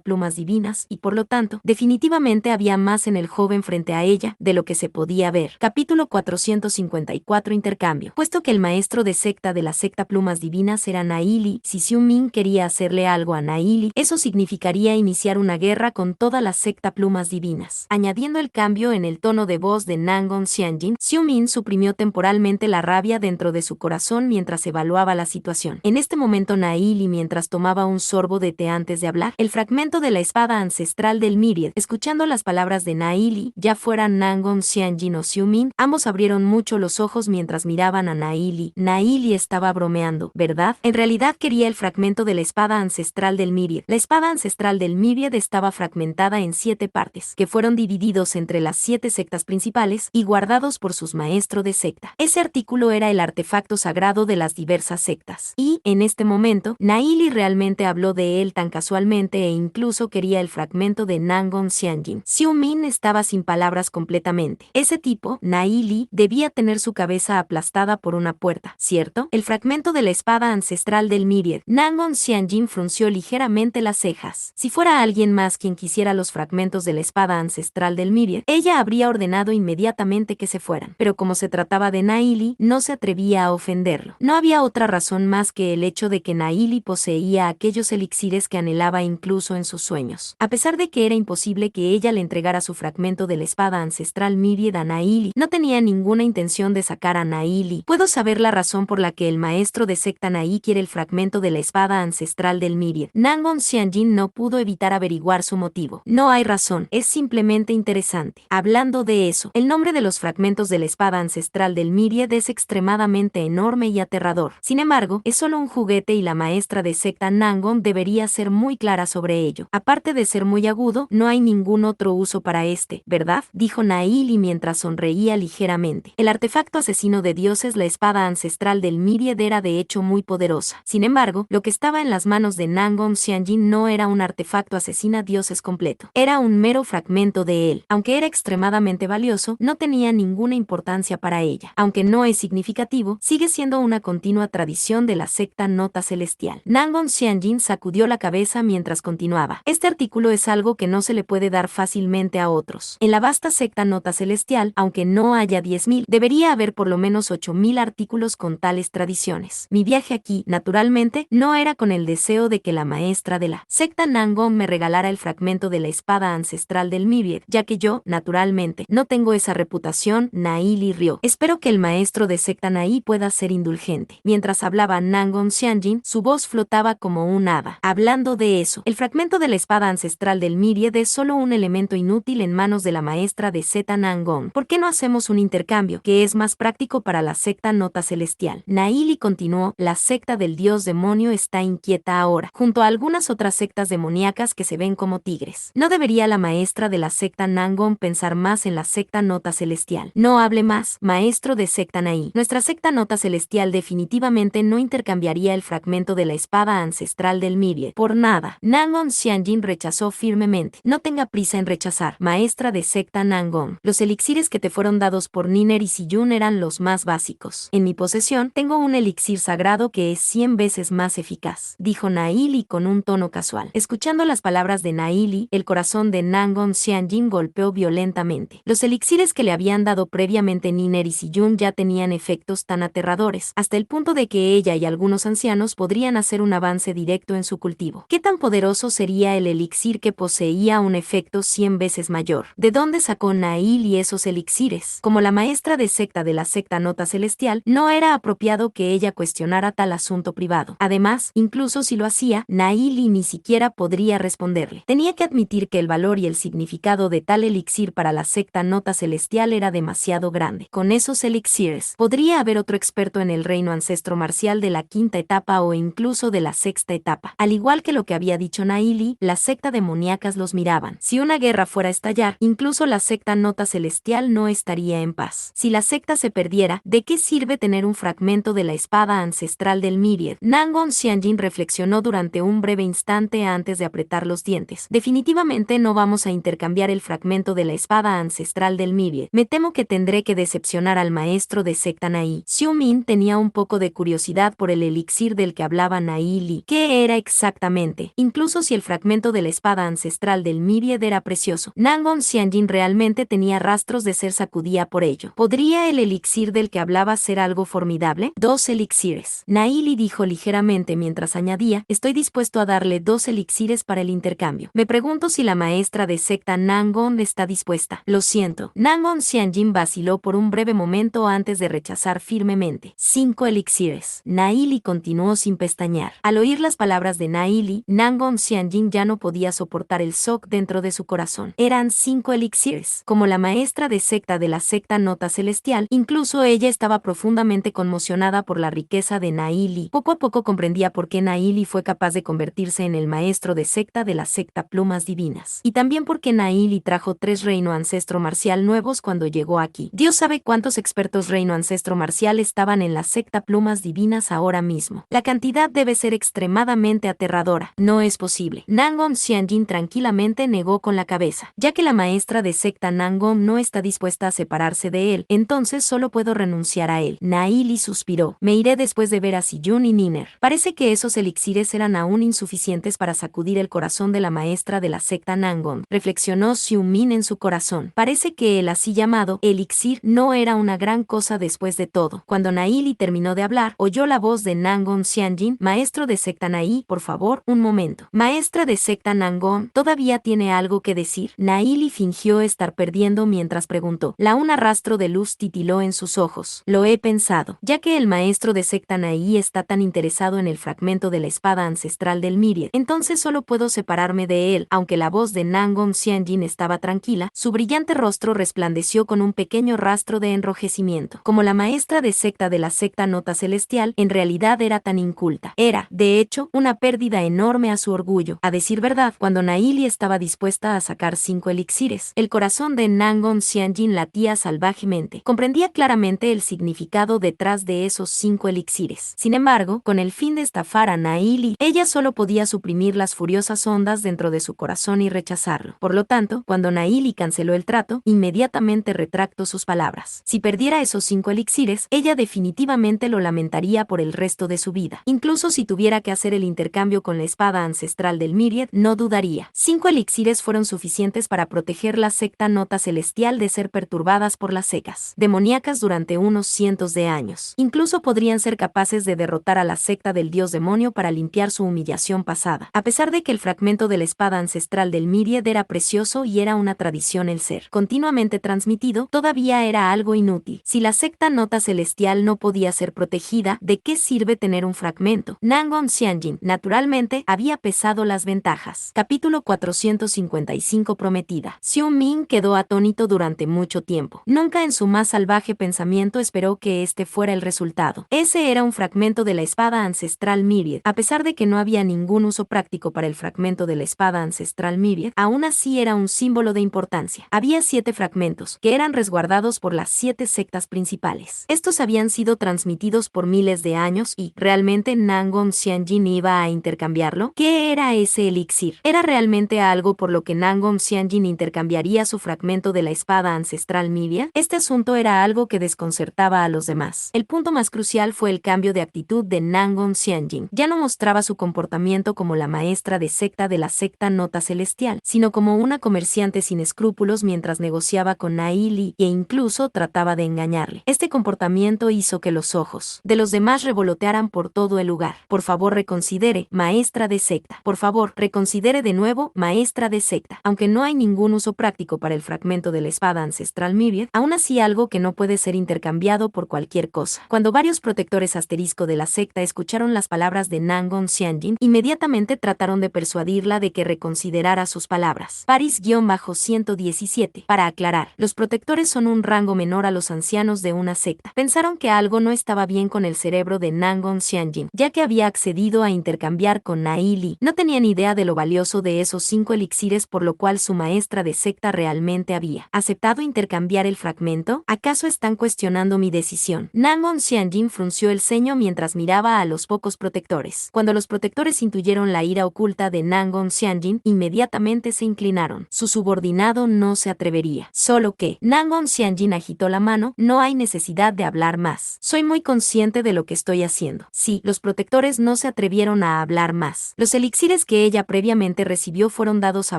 Plumas Divinas, y por lo tanto, definitivamente había más en el joven frente a ella de lo que se podía ver. Capítulo 454 Intercambio. Puesto que el maestro de la secta Plumas Divinas era Naili, si Xiu Min quería hacerle algo a Naili, eso significaría iniciar una guerra con toda la secta Plumas Divinas. Añadiendo el cambio en el tono de voz de Nangong Xianjin, Xiu Min suprimió temporalmente la rabia dentro de su corazón mientras evaluaba la situación. En este momento Naili, mientras tomaba un sorbo de té antes de hablar, el fragmento de la espada ancestral del Myriad, escuchando las palabras de Naili, ya fueran Nangong Xianjin o Xiu Min, ambos abrieron mucho los ojos mientras miraban a Naili. Naili estaba bromeando, ¿verdad? En realidad quería el fragmento de la espada ancestral del Myriad. La espada ancestral del Myriad estaba fragmentada en 7 partes, que fueron divididos entre las 7 sectas principales y guardados por sus maestros de secta. Ese artículo era el artefacto sagrado de las diversas sectas. Y, en este momento, Naili realmente habló de él tan casualmente e incluso quería el fragmento de Nangong Xianjin. Xiu Min estaba sin palabras completamente. Ese tipo, Naili, debía tener su cabeza aplastada por una puerta, ¿cierto? El fragmento de la espada ancestral del Myriad. Nangong Xianjin frunció ligeramente las cejas. Si fuera alguien más quien quisiera los fragmentos de la espada ancestral del Myriad, ella habría ordenado inmediatamente que se fueran. Pero como se trataba de Naili, no se atrevía a ofenderlo. No había otra razón más que el hecho de que Naili poseía aquellos elixires que anhelaba incluso en sus sueños. A pesar de que era imposible que ella le entregara su fragmento de la espada ancestral Myriad a Naili, no tenía ninguna intención de sacar a Naili. ¿Puedo saber la razón por la que el maestro de secta Nai quiere el fragmento de la espada ancestral del Myriad? Nangong Xianjin no pudo evitar averiguar su motivo. No hay razón, es simplemente interesante. Hablando de eso, el nombre de los fragmentos de la espada ancestral del Myriad es extremadamente enorme y aterrador. Sin embargo, es solo un juguete y la maestra de secta Nangong debería ser muy clara sobre ello. Aparte de ser muy agudo, no hay ningún otro uso para este, ¿verdad? Dijo Naili mientras sonreía ligeramente. El artefacto asesino de dioses, la espada ancestral del Myriad, era de hecho muy poderosa. Sin embargo, lo que estaba en las manos de Nangong Xianjin no era un artefacto asesina dioses completo. Era un mero fragmento de él. Aunque era extremadamente valioso, no tenía ninguna importancia para ella. Aunque no es significativo, sigue siendo una continua tradición de la secta Nota Celestial. Nangong Xianjin sacudió la cabeza mientras continuaba. Este artículo es algo que no se le puede dar fácilmente a otros. En la vasta secta Nota Celestial, aunque no haya 10.000, debería haber por lo menos 8.000 artículos con tales tradiciones. Mi viaje aquí, naturalmente, no era con el deseo deseo de que la maestra de la secta Nangon me regalara el fragmento de la espada ancestral del Myriad, ya que yo, naturalmente, no tengo esa reputación. Naili rió. Espero que el maestro de secta Nai pueda ser indulgente. Mientras hablaba Nangon Xianjin, su voz flotaba como un hada. Hablando de eso, el fragmento de la espada ancestral del Myriad es solo un elemento inútil en manos de la maestra de Zeta Nangon. ¿Por qué no hacemos un intercambio, que es más práctico para la secta Nota Celestial? Naili continuó, la secta del dios demonio está inquieta ahora, junto a algunas otras sectas demoníacas que se ven como tigres. ¿No debería la maestra de la secta Nangon pensar más en la secta Nota Celestial? No hable más, maestro de secta Nai. Nuestra secta Nota Celestial definitivamente no intercambiaría el fragmento de la espada ancestral del Myriad por nada. Nangon Xianjin rechazó firmemente. No tenga prisa en rechazar, maestra de secta Nangon. Los elixires que te fueron dados por Niner y Siyun eran los más básicos. En mi posesión tengo un elixir sagrado que es 100 veces más eficaz, dijo Naili con un tono casual. Escuchando las palabras de Naili, el corazón de Nangon Xianjin golpeó violentamente. Los elixires que le habían dado previamente Niner y Siyun ya tenían efectos tan aterradores, hasta el punto de que ella y algunos ancianos podrían hacer un avance directo en su cultivo. ¿Qué tan poderoso sería el elixir que poseía un efecto 100 veces mayor? ¿De dónde sacó Naili esos elixires? Como la maestra de secta de la secta Nota Celestial, no era apropiado que ella cuestionara tal asunto privado. Además, incluso si lo hacía, Naili ni siquiera podría responderle. Tenía que admitir que el valor y el significado de tal elixir para la secta Nota Celestial era demasiado grande. Con esos elixires, podría haber otro experto en el reino ancestro marcial de la quinta etapa o incluso de la sexta etapa. Al igual que lo que había dicho Naili, la secta demoníacas los miraban. Si una guerra fuera a estallar, incluso la secta Nota Celestial no estaría en paz. Si la secta se perdiera, ¿de qué sirve tener un fragmento de la espada ancestral del Myriad? Nangon Xianjin reflexionó durante un breve instante antes de apretar los dientes. Definitivamente no vamos a intercambiar el fragmento de la espada ancestral del Myriad. Me temo que tendré que decepcionar al maestro de secta Nai. Xiu Min tenía un poco de curiosidad por el elixir del que hablaba Naili. ¿Qué era exactamente? Incluso si el fragmento de la espada ancestral del Myriad era precioso, Nangon Xianjin realmente tenía rastros de ser sacudida por ello. ¿Podría el elixir del que hablaba ser algo formidable? 2 elixires. Naili dijo ligeramente mientras añadía, estoy dispuesto a darle 2 elixires para el intercambio. Me pregunto si la maestra de secta Nangon está dispuesta. Lo siento. Nangon Xianjin vaciló por un breve momento antes de rechazar firmemente. 5 elixires. Naili continuó sin pestañear. Al oír las palabras de Naili, Nangon Xianjin ya no podía soportar el shock dentro de su corazón. Eran 5 elixires. Como la maestra de secta de la secta Nota Celestial, incluso ella estaba profundamente conmocionada por la riqueza de Naili. Poco a poco comprendía por qué Naili fue capaz de convertirse en el maestro de secta de la secta Plumas Divinas. Y también porque Naili trajo 3 reino ancestro marcial nuevos cuando llegó aquí. Dios sabe cuántos expertos reino ancestro marcial estaban en la secta Plumas Divinas ahora mismo. La cantidad debe ser extremadamente aterradora. No es posible. Nangon Xianjin tranquilamente negó con la cabeza. Ya que la maestra de secta Nangon no está dispuesta a separarse de él, entonces solo puedo renunciar a él. Naili suspiró. Me iré después de ver a Siyun y Niner. Parece que esos elixires eran aún insuficientes para sacudir el corazón de la maestra de la secta Nangon. Reflexionó Xiu Min en su corazón. Parece que el así llamado elixir no era una gran cosa después de todo. Cuando Naili terminó de hablar, oyó la voz de Nangon Xianjin, maestro de secta Nai, por favor, un momento. Maestra de secta Nangon, ¿todavía tiene algo que decir? Naili fingió estar perdiendo mientras preguntó. Un rastro de luz titiló en sus ojos. Lo he pensado. Ya que el maestro de secta Nai está tan interesado en el fragmento de la espada ancestral del Myriad, entonces solo puedo separarme de él. Aunque la voz de Nangon Xianjin estaba tranquila, su brillante rostro resplandeció con un pequeño rastro de enrojecimiento. Como la maestra de secta de la secta Nota Celestial, en realidad era tan inculta. Era, de hecho, una pérdida enorme a su orgullo. A decir verdad, cuando Naili estaba dispuesta a sacar 5 elixires, el corazón de Nangon Xianjin latía salvajemente. Comprendía claramente el significado detrás de esos 5 elixires. Sin embargo, con el fin de estafar a Naili, ella solo podía suprimir las furiosas ondas dentro de su corazón y rechazarlo. Por lo tanto, cuando Naili canceló el trato, inmediatamente retractó sus palabras. Si perdiera esos 5 elixires, ella definitivamente lo lamentaría por el resto de su vida. Incluso si tuviera que hacer el intercambio con la espada ancestral del Myriad, no dudaría. 5 elixires fueron suficientes para proteger la secta Nota Celestial de ser perturbadas por las secas demoníacas durante unos cientos de años. Incluso podrían ser capaces de derrotar a la secta del dios demonio para limpiar su humillación pasada. A pesar de que el fragmento de la espada ancestral del Myriad era precioso y era una tradición el ser continuamente transmitido, todavía era algo inútil. Si la secta Nota Celestial no podía ser protegida, ¿de qué sirve tener un fragmento? Nangon Xianjin, naturalmente, había pesado las ventajas. Capítulo 455 Prometida. Xiu Ming quedó atónito durante mucho tiempo. Nunca en su más salvaje pensamiento esperó que este fuera el resultado. Ese era un fragmento de la espada ancestral Myriad. A pesar de que no había ningún uso práctico para el fragmento de la espada ancestral Myriad, aún así era un símbolo de importancia. Había 7 fragmentos, que eran resguardados por las 7 sectas principales. Estos habían sido transmitidos por miles de años y, ¿realmente Nangon Xianjin iba a intercambiarlo? ¿Qué era ese elixir? ¿Era realmente algo por lo que Nangon Xianjin intercambiaría su fragmento de la espada ancestral Myriad? Este asunto era algo que desconcertaba a los demás. El punto más crucial fue el cambio de actitud de Nangon Xianjin. Ya no mostraba su comportamiento como la maestra de secta de la secta Nota Celestial, sino como una comerciante sin escrúpulos mientras negociaba con Nai Li e incluso trataba de engañarle. Este comportamiento hizo que los ojos de los demás revolotearan por todo el lugar. Por favor, reconsidere, maestra de secta. Por favor, reconsidere de nuevo, maestra de secta. Aunque no hay ningún uso práctico para el fragmento de la espada ancestral Myriad, aún así algo que no puede ser intercambiado por cualquier cosa. Cuando varios protectores asterisco de la secta escucharon las palabras de Nangon Xianjin, inmediatamente trataron de persuadirla de que reconsiderara sus palabras. Paris-117. Para aclarar, los protectores son un rango menor a los ancianos de una secta. Pensaron que algo no estaba bien con el cerebro de Nangon Xianjin, ya que había accedido a intercambiar con Nai Li. No tenían idea de lo valioso de esos 5 elixires, por lo cual su maestra de secta realmente había aceptado intercambiar el fragmento. ¿Acaso están cuestionando mi decisión? Nangon Xianjin frunció el ceño mientras miraba a los pocos protectores. Cuando los protectores intuyeron la ira oculta de Nangon Xianjin, inmediatamente se inclinaron. Su subordinado no se atrevería. Solo que Nangon Xianjin agitó la mano. No hay necesidad de hablar más. Soy muy consciente de lo que estoy haciendo. Sí, los protectores no se atrevieron a hablar más. Los elixires que ella previamente recibió fueron dados a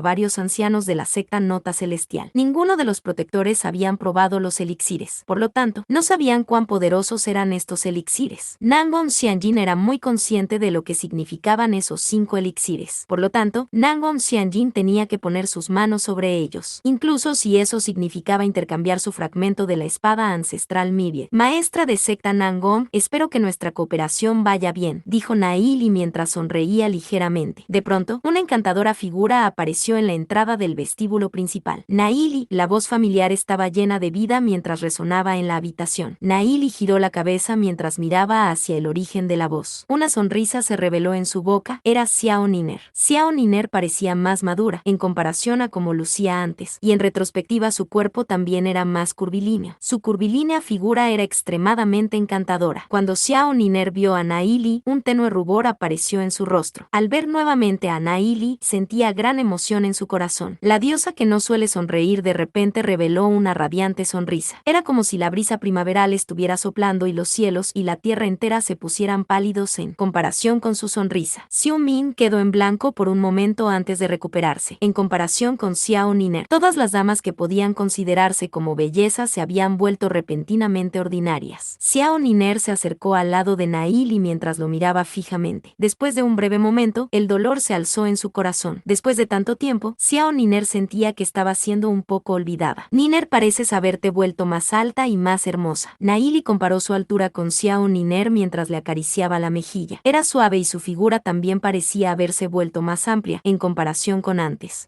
varios ancianos de la secta Nota Celestial. Ninguno de los protectores habían probado los elixires. Por lo tanto, no sabían cuán poderosos eran estos elixires. Nangon Xianjin era muy consciente de lo que significaban esos 5 elixires. Por lo tanto, Nangon Xianjin tenía que poner sus manos sobre ellos, incluso si eso significaba intercambiar su fragmento de la espada ancestral Myriad. Maestra de secta Nangon, espero que nuestra cooperación vaya bien, dijo Nai Li mientras sonreía ligeramente. De pronto, una encantadora figura apareció en la entrada del vestíbulo principal. Nai Li, la voz familiar estaba llena de vida mientras resonaba en la habitación. Nai Li giró la cabeza mientras miraba hacia el origen de la voz. Una sonrisa se reveló en su boca. Era Xiao Niner. Xiao Niner parecía más madura en comparación a como lucía antes, y en retrospectiva su cuerpo también era más curvilíneo. Su curvilínea figura era extremadamente encantadora. Cuando Xiao Niner vio a Nai Li, un tenue rubor apareció en su rostro. Al ver nuevamente a Nai Li, sentía gran emoción en su corazón. La diosa que no suele sonreír de repente reveló una radiante sonrisa. Era como si la brisa primaveral estuviera soplando y los cielos y la tierra entera se pusieran pálidos en comparación con su sonrisa. Xiu Ming quedó en blanco por un momento antes de recuperarse. En comparación con Xiao Niner, todas las damas que podían considerarse como bellezas se habían vuelto repentinamente ordinarias. Xiao Niner se acercó al lado de Nai Li mientras lo miraba fijamente. Después de un breve momento, el dolor se alzó en su corazón. Después de tanto tiempo, Xiao Niner sentía que estaba siendo un poco olvidada. Niner, pareces haberte vuelto más alta y más hermosa. Nai Li comparó su altura con Xiao Niner mientras le acariciaba la mejilla. Era suave y su figura también parecía haberse vuelto más amplia en comparación con antes.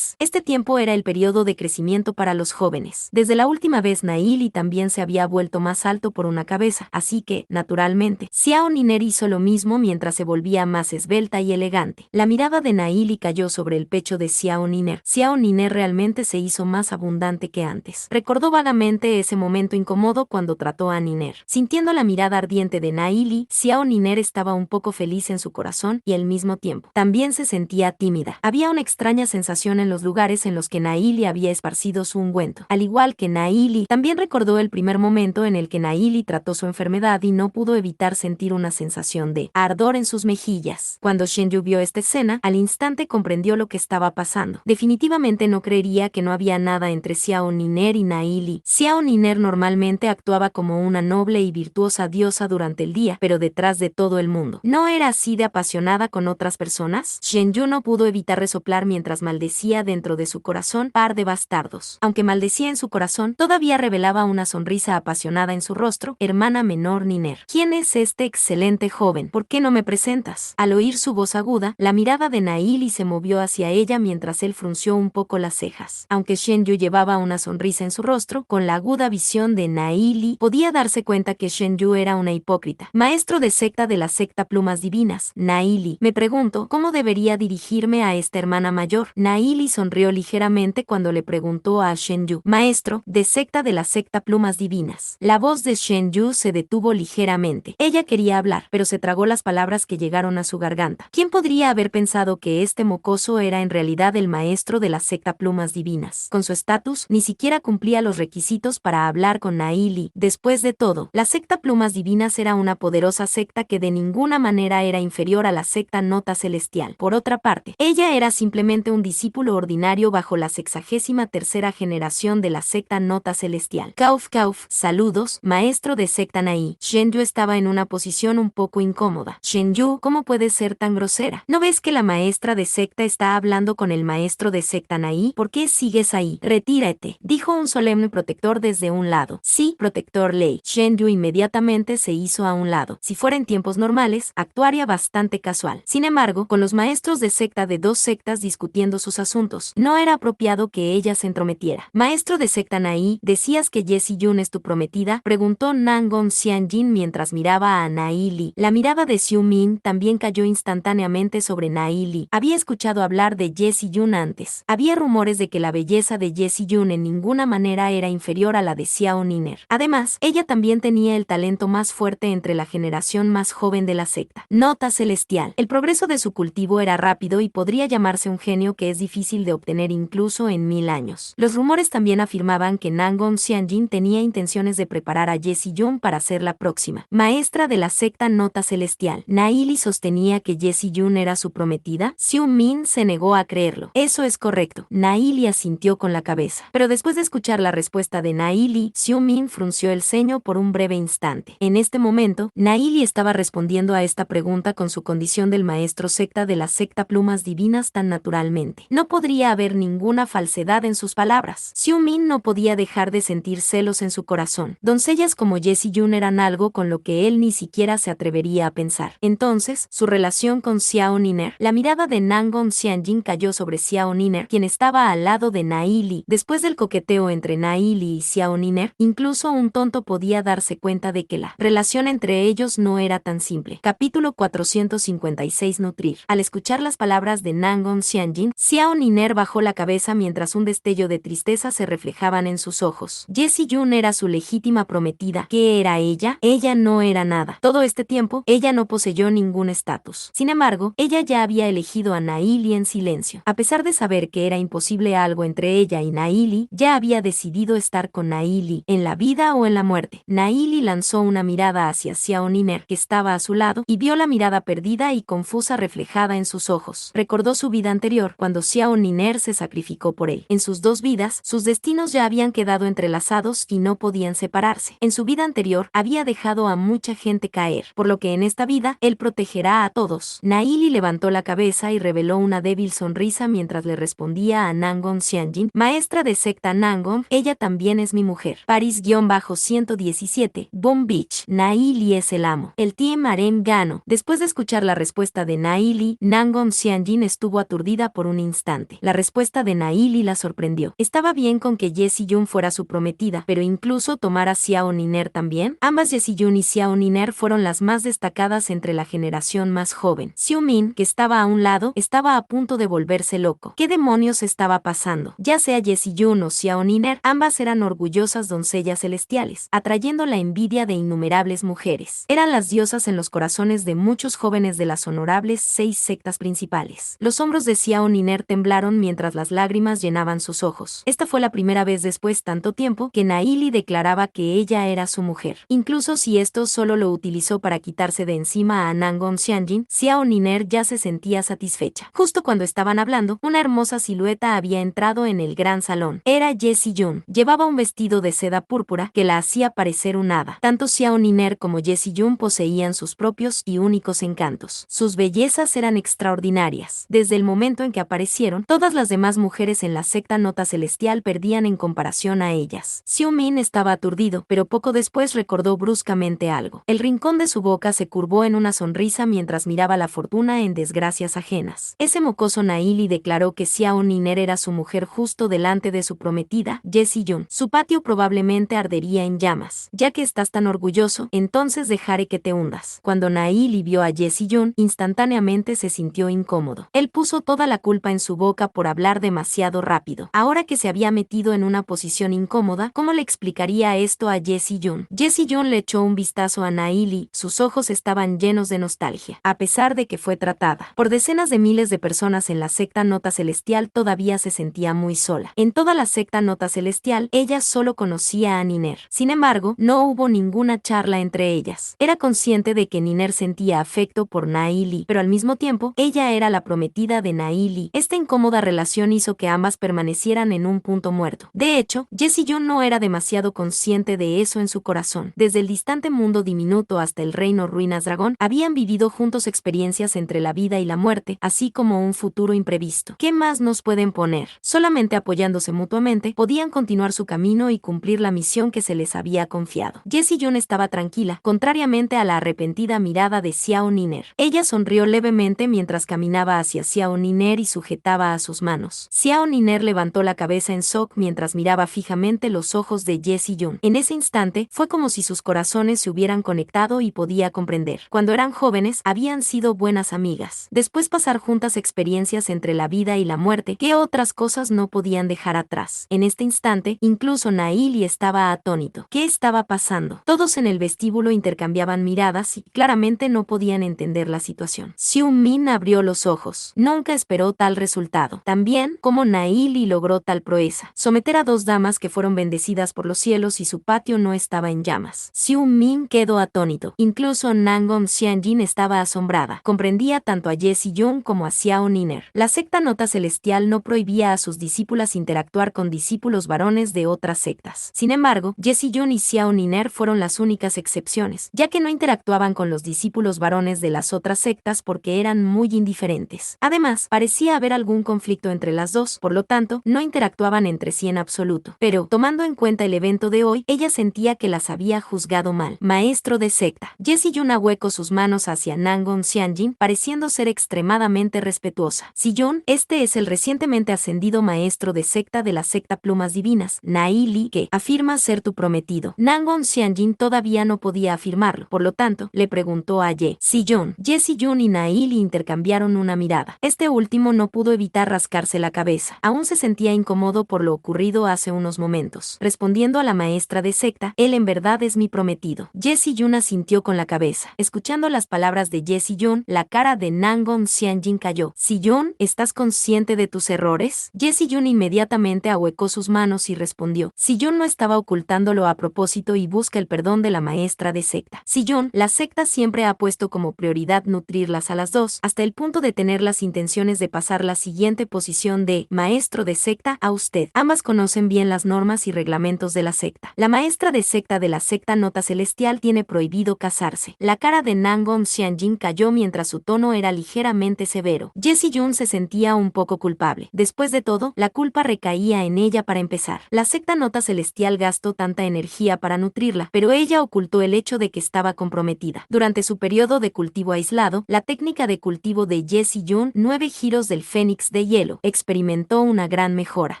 Este tiempo era el periodo de crecimiento para los jóvenes. Desde la última vez Nai Li también se había vuelto más alto por una cabeza, así que, naturalmente, Xiao Niner hizo lo mismo mientras se volvía más esbelta y elegante. La mirada de Nai Li cayó sobre el pecho de Xiao Niner. Xiao Niner realmente se hizo más abundante que antes. Recordó vagamente ese momento incómodo cuando trató a Niner. Sintiendo la mirada ardiente de Nai Li, Xiao Niner estaba un poco feliz en su corazón y al mismo tiempo también se sentía tímida. Había una extraña sensación en los lugares en los que Nai Li había esparcido su ungüento. Al igual que Nai Li, también recordó el primer momento en el que Nai Li trató su enfermedad y no pudo evitar sentir una sensación de ardor en sus mejillas. Cuando Shenyu vio esta escena, al instante comprendió lo que estaba pasando. Definitivamente no creería que no había nada entre Xiao Niner y Nai Li. Xiao Niner normalmente actuaba como una noble y virtuosa diosa durante el día, pero detrás de todo el mundo. No ¿No era así de apasionada con otras personas? Shenyu no pudo evitar resoplar mientras maldecía dentro de su corazón, par de bastardos. Aunque maldecía en su corazón, todavía revelaba una sonrisa apasionada en su rostro. Hermana menor Niner, ¿quién es este excelente joven? ¿Por qué no me presentas? Al oír su voz aguda, la mirada de Naili se movió hacia ella mientras él frunció un poco las cejas. Aunque Shenyu llevaba una sonrisa en su rostro, con la aguda visión de Naili podía darse cuenta que Shenyu era una hipócrita. Maestro de secta de la secta Plumas Divinas, Naili, me pregunto, ¿cómo debería dirigirme a esta hermana mayor? Naili sonrió ligeramente cuando le preguntó a Shenyu, maestro de secta de la secta Plumas Divinas. La voz de Shenyu se detuvo ligeramente. Ella quería hablar, pero se tragó las palabras que llegaron a su garganta. ¿Quién podría haber pensado que este mocoso era en realidad el maestro de la secta Plumas Divinas? Con su estatus, ni siquiera cumplía los requisitos para hablar con Naili. Después de todo, la secta Plumas Divinas era una poderosa secta que de ninguna manera era inferior a la secta Nota Celestial. Por otra parte, ella era simplemente un discípulo ordinario bajo la 63ª generación de la secta Nota Celestial. Kauf, saludos, maestro de secta Nai. Shenyu estaba en una posición un poco incómoda. Shenyu, ¿cómo puedes ser tan grosera? ¿No ves que la maestra de secta está hablando con el maestro de secta Nai? ¿Por qué sigues ahí? Retírate, dijo un solemne protector desde un lado. Sí, protector Lei. Shenyu inmediatamente se hizo a un lado. Si fuera en tiempos normales, actuaría bastante casual. Sin embargo, con los maestros de secta de dos sectas discutiendo sus asuntos, no era apropiado que ella se entrometiera. Maestro de secta Nai, ¿decías que Jessie Jun es tu prometida? Preguntó Nangon Xianjin mientras miraba a Naili. La mirada de Xiu Min también cayó instantáneamente sobre Naili. Había escuchado hablar de Jessie Jun antes. Había rumores de que la belleza de Jessie Jun en ninguna manera era inferior a la de Xiao Niner. Además, ella también tenía el talento más fuerte entre la generación más joven de la secta. Nota Celestial. El progreso de su cultivo era rápido y podría llamarse un genio que es difícil de obtener incluso en 1000 años. Los rumores también afirmaban que Nangon Xianjin tenía intenciones de preparar a Jessie Jun para ser la próxima maestra de la secta Nota Celestial. Naili sostenía que Jessie Jun era su prometida. Xiu Min se negó a creerlo. Eso es correcto. Naili asintió con la cabeza. Pero después de escuchar la respuesta de Naili, Xiu Min frunció el ceño por un breve instante. En este momento, Naili estaba respondiendo a esta pregunta con su condición del maestro secta de la secta Plumas Divinas tan naturalmente. No podría haber ninguna falsedad en sus palabras. Xiu Min no podía dejar de sentir celos en su corazón. Doncellas como Jessie Jun eran algo con lo que él ni siquiera se atrevería a pensar. Entonces, su relación con Xiao Niner. La mirada de Nangon Xianjin cayó sobre Xiao Niner, quien estaba al lado de Naili. Después del coqueteo entre Naili y Xiao Niner, incluso un tonto podía darse cuenta de que la relación entre ellos no era tan simple. Capítulo 456 Nutrir. Al escuchar las palabras de Nangon Xianjin, Xiao Niner bajó la cabeza mientras un destello de tristeza se reflejaban en sus ojos. Jessie Jun era su legítima prometida. ¿Qué era ella? Ella no era nada. Todo este tiempo, ella no poseyó ningún estatus. Sin embargo, ella ya había elegido a Naili en silencio. A pesar de saber que era imposible algo entre ella y Naili, ya había decidido estar con Naili, en la vida o en la muerte. Naili lanzó una mirada hacia Xiao Niner, que estaba a su lado, y vio la mirada perdida y confusa reflejada en sus ojos. Recordó su vida anterior, cuando Xiao Niner se sacrificó por él. En sus dos vidas, sus destinos ya habían quedado entrelazados y no podían separarse. En su vida anterior, había dejado a mucha gente caer, por lo que en esta vida, él protegerá a todos. Naili levantó la cabeza y reveló una débil sonrisa mientras le respondía a Nangon Xianjin, maestra de secta Nangon, ella también es mi mujer. Paris-117, Boom Beach. Naili es el amo. El Team Harem Gano. Después de escuchar la respuesta de Naili, Nangon Xianjin estuvo aturdida por un instante. La respuesta de Naili la sorprendió. Estaba bien con que Jessie Jun fuera su prometida, pero incluso tomar a Xiao Niner también. Ambas Jessie Jun y Xiao Niner fueron las más destacadas entre la generación más joven. Xiu Min, que estaba a un lado, estaba a punto de volverse loco. ¿Qué demonios estaba pasando? Ya sea Jessie Jun o Xiao Niner, ambas eran orgullosas doncellas celestiales, atrayendo la envidia de innumerables mujeres. Eran las diosas en los corazones de muchos jóvenes de las honorables 6 sectas principales. Los hombros de Xiao Niner temblaron mientras las lágrimas llenaban sus ojos. Esta fue la primera vez después tanto tiempo que Naili declaraba que ella era su mujer. Incluso si esto solo lo utilizó para quitarse de encima a Nangon Xianjin, Xiao Niner ya se sentía satisfecha. Justo cuando estaban hablando, una hermosa silueta había entrado en el gran salón. Era Jessie Jun. Llevaba un vestido de seda púrpura que la hacía parecer un hada. Tanto Xiao Niner como Jessie Jun poseían sus propios y únicos encantos. Sus bellezas eran extraordinarias. Desde el momento en que aparecieron, todas las demás mujeres en la secta Nota Celestial perdían en comparación a ellas. Xiumin estaba aturdido, pero poco después recordó bruscamente algo. El rincón de su boca se curvó en una sonrisa mientras miraba la fortuna en desgracias ajenas. Ese mocoso Naili declaró que Xiao Niner era su mujer justo delante de su prometida, Jessie Jun. Su patio probablemente ardería en llamas. Ya que estás tan orgulloso, entonces dejaré que te hundas. Cuando Naili vio a Jessie Jun, instantáneamente se sintió incómodo. Él puso toda la culpa en su boca por hablar demasiado rápido. Ahora que se había metido en una posición incómoda, ¿cómo le explicaría esto a Jessie Jun? Jessie Jun le echó un vistazo a Naili, sus ojos estaban llenos de nostalgia. A pesar de que fue tratada por decenas de miles de personas en la secta Nota Celestial, todavía se sentía muy sola. En toda la secta Nota Celestial, ella solo conocía a Niner. Sin embargo, no hubo ninguna charla entre ellas. Era consciente de que Niner sentía afecto por Naili, pero al mismo tiempo, ella era la prometida de Naili. Esta incómoda relación hizo que ambas permanecieran en un punto muerto. De hecho, Jessie Jun no era demasiado consciente de eso en su corazón. Desde el distante mundo diminuto hasta el reino Ruinas Dragón, habían vivido juntos experiencias entre la vida y la muerte, así como un futuro imprevisto. ¿Qué más nos pueden poner? Solamente apoyándose mutuamente, podían continuar su camino y cumplir la misión que se les había confiado. Jessie Jun estaba tranquila, contrariamente a la arrepentida mirada de Xiao Niner. Ella sonrió levemente mientras caminaba hacia Xiao Niner y sujetaba a sus manos. Xiao Niner levantó la cabeza en shock mientras miraba fijamente los ojos de Jessie Jun. En ese instante, fue como si sus corazones se hubieran conectado y podía comprender. Cuando eran jóvenes, habían sido buenas amigas. Después pasar juntas experiencias entre la vida y la muerte, ¿qué otras cosas no podían dejar atrás? En este instante, incluso Naili estaba atónito. ¿Qué estaba pasando? Todos en el vestíbulo intercambiaban miradas y claramente no podían entender la situación. Xiumin abrió los ojos. Nunca esperó tal resultado. También, cómo Naili logró tal proeza. Someter a dos damas que fueron bendecidas por los cielos y su patio no estaba en llamas. Xiumin quedó atónito. Incluso Nangon Xianjin estaba asombrada. Comprendía tanto a Jessie Jun como a Xiao Niner. La secta Nota Celestial no prohibía a sus discípulas interactuar con discípulos varones de otras sectas. Sin embargo, Jessie Jun y Xiao Niner fueron las únicas excepciones, ya que no interactuaban con los discípulos varones de las otras sectas porque eran muy indiferentes. Además, parecía haber algún conflicto entre las dos, por lo tanto, no interactuaban entre sí en absoluto. Pero, tomando en cuenta el evento de hoy, ella sentía que las había juzgado mal. Maestro de secta. Jessie Jun ahuecó sus manos hacia Nangon Xianjin, pareciendo ser extremadamente respetuosa. Si Jun, este es el recientemente ascendido maestro de secta de la secta Plumas Divinas, Naili, que afirma ser tu prometido. Nangon Xianjin todavía no podía afirmarlo, por lo tanto, le preguntó a Si Jun. Jessie Jun y Naili intercambiaron una mirada. Este último no pudo evitar rascarse la cabeza. Aún se sentía incómodo por lo ocurrido hace unos momentos. Respondiendo a la maestra de secta, él en verdad es mi prometido. Jessie Jun asintió con la cabeza. Escuchando las palabras de Jessie Jun, la cara de Nangon Xianjin cayó. Si Jun, ¿estás consciente de tus errores? Jessie Jun inmediatamente ahuecó sus manos y respondió. Si Jun no estaba ocultándolo a propósito y busca el perdón de la maestra de secta. Si Jun, la secta siempre ha puesto como prioridad nutrirlas a las dos, hasta el punto de tener las intenciones de pasar la siguiente posición de maestro de secta a usted. Ambas conocen bien las normas y reglamentos de la secta. La maestra de secta de la secta Nota Celestial tiene prohibido casarse. La cara de Nangon Xianjin cayó mientras su tono era ligeramente severo. Jessie Jun se sentía un poco culpable. Después de todo, la culpa recaía en ella para empezar. La secta Nota Celestial gastó tanta energía para nutrirla, pero ella ocultó el hecho de que estaba comprometida. Durante su periodo de cultivo aislado, la técnica de cultivo de Jessie Jun, 9 giros del Fénix de hielo, experimentó una gran mejora.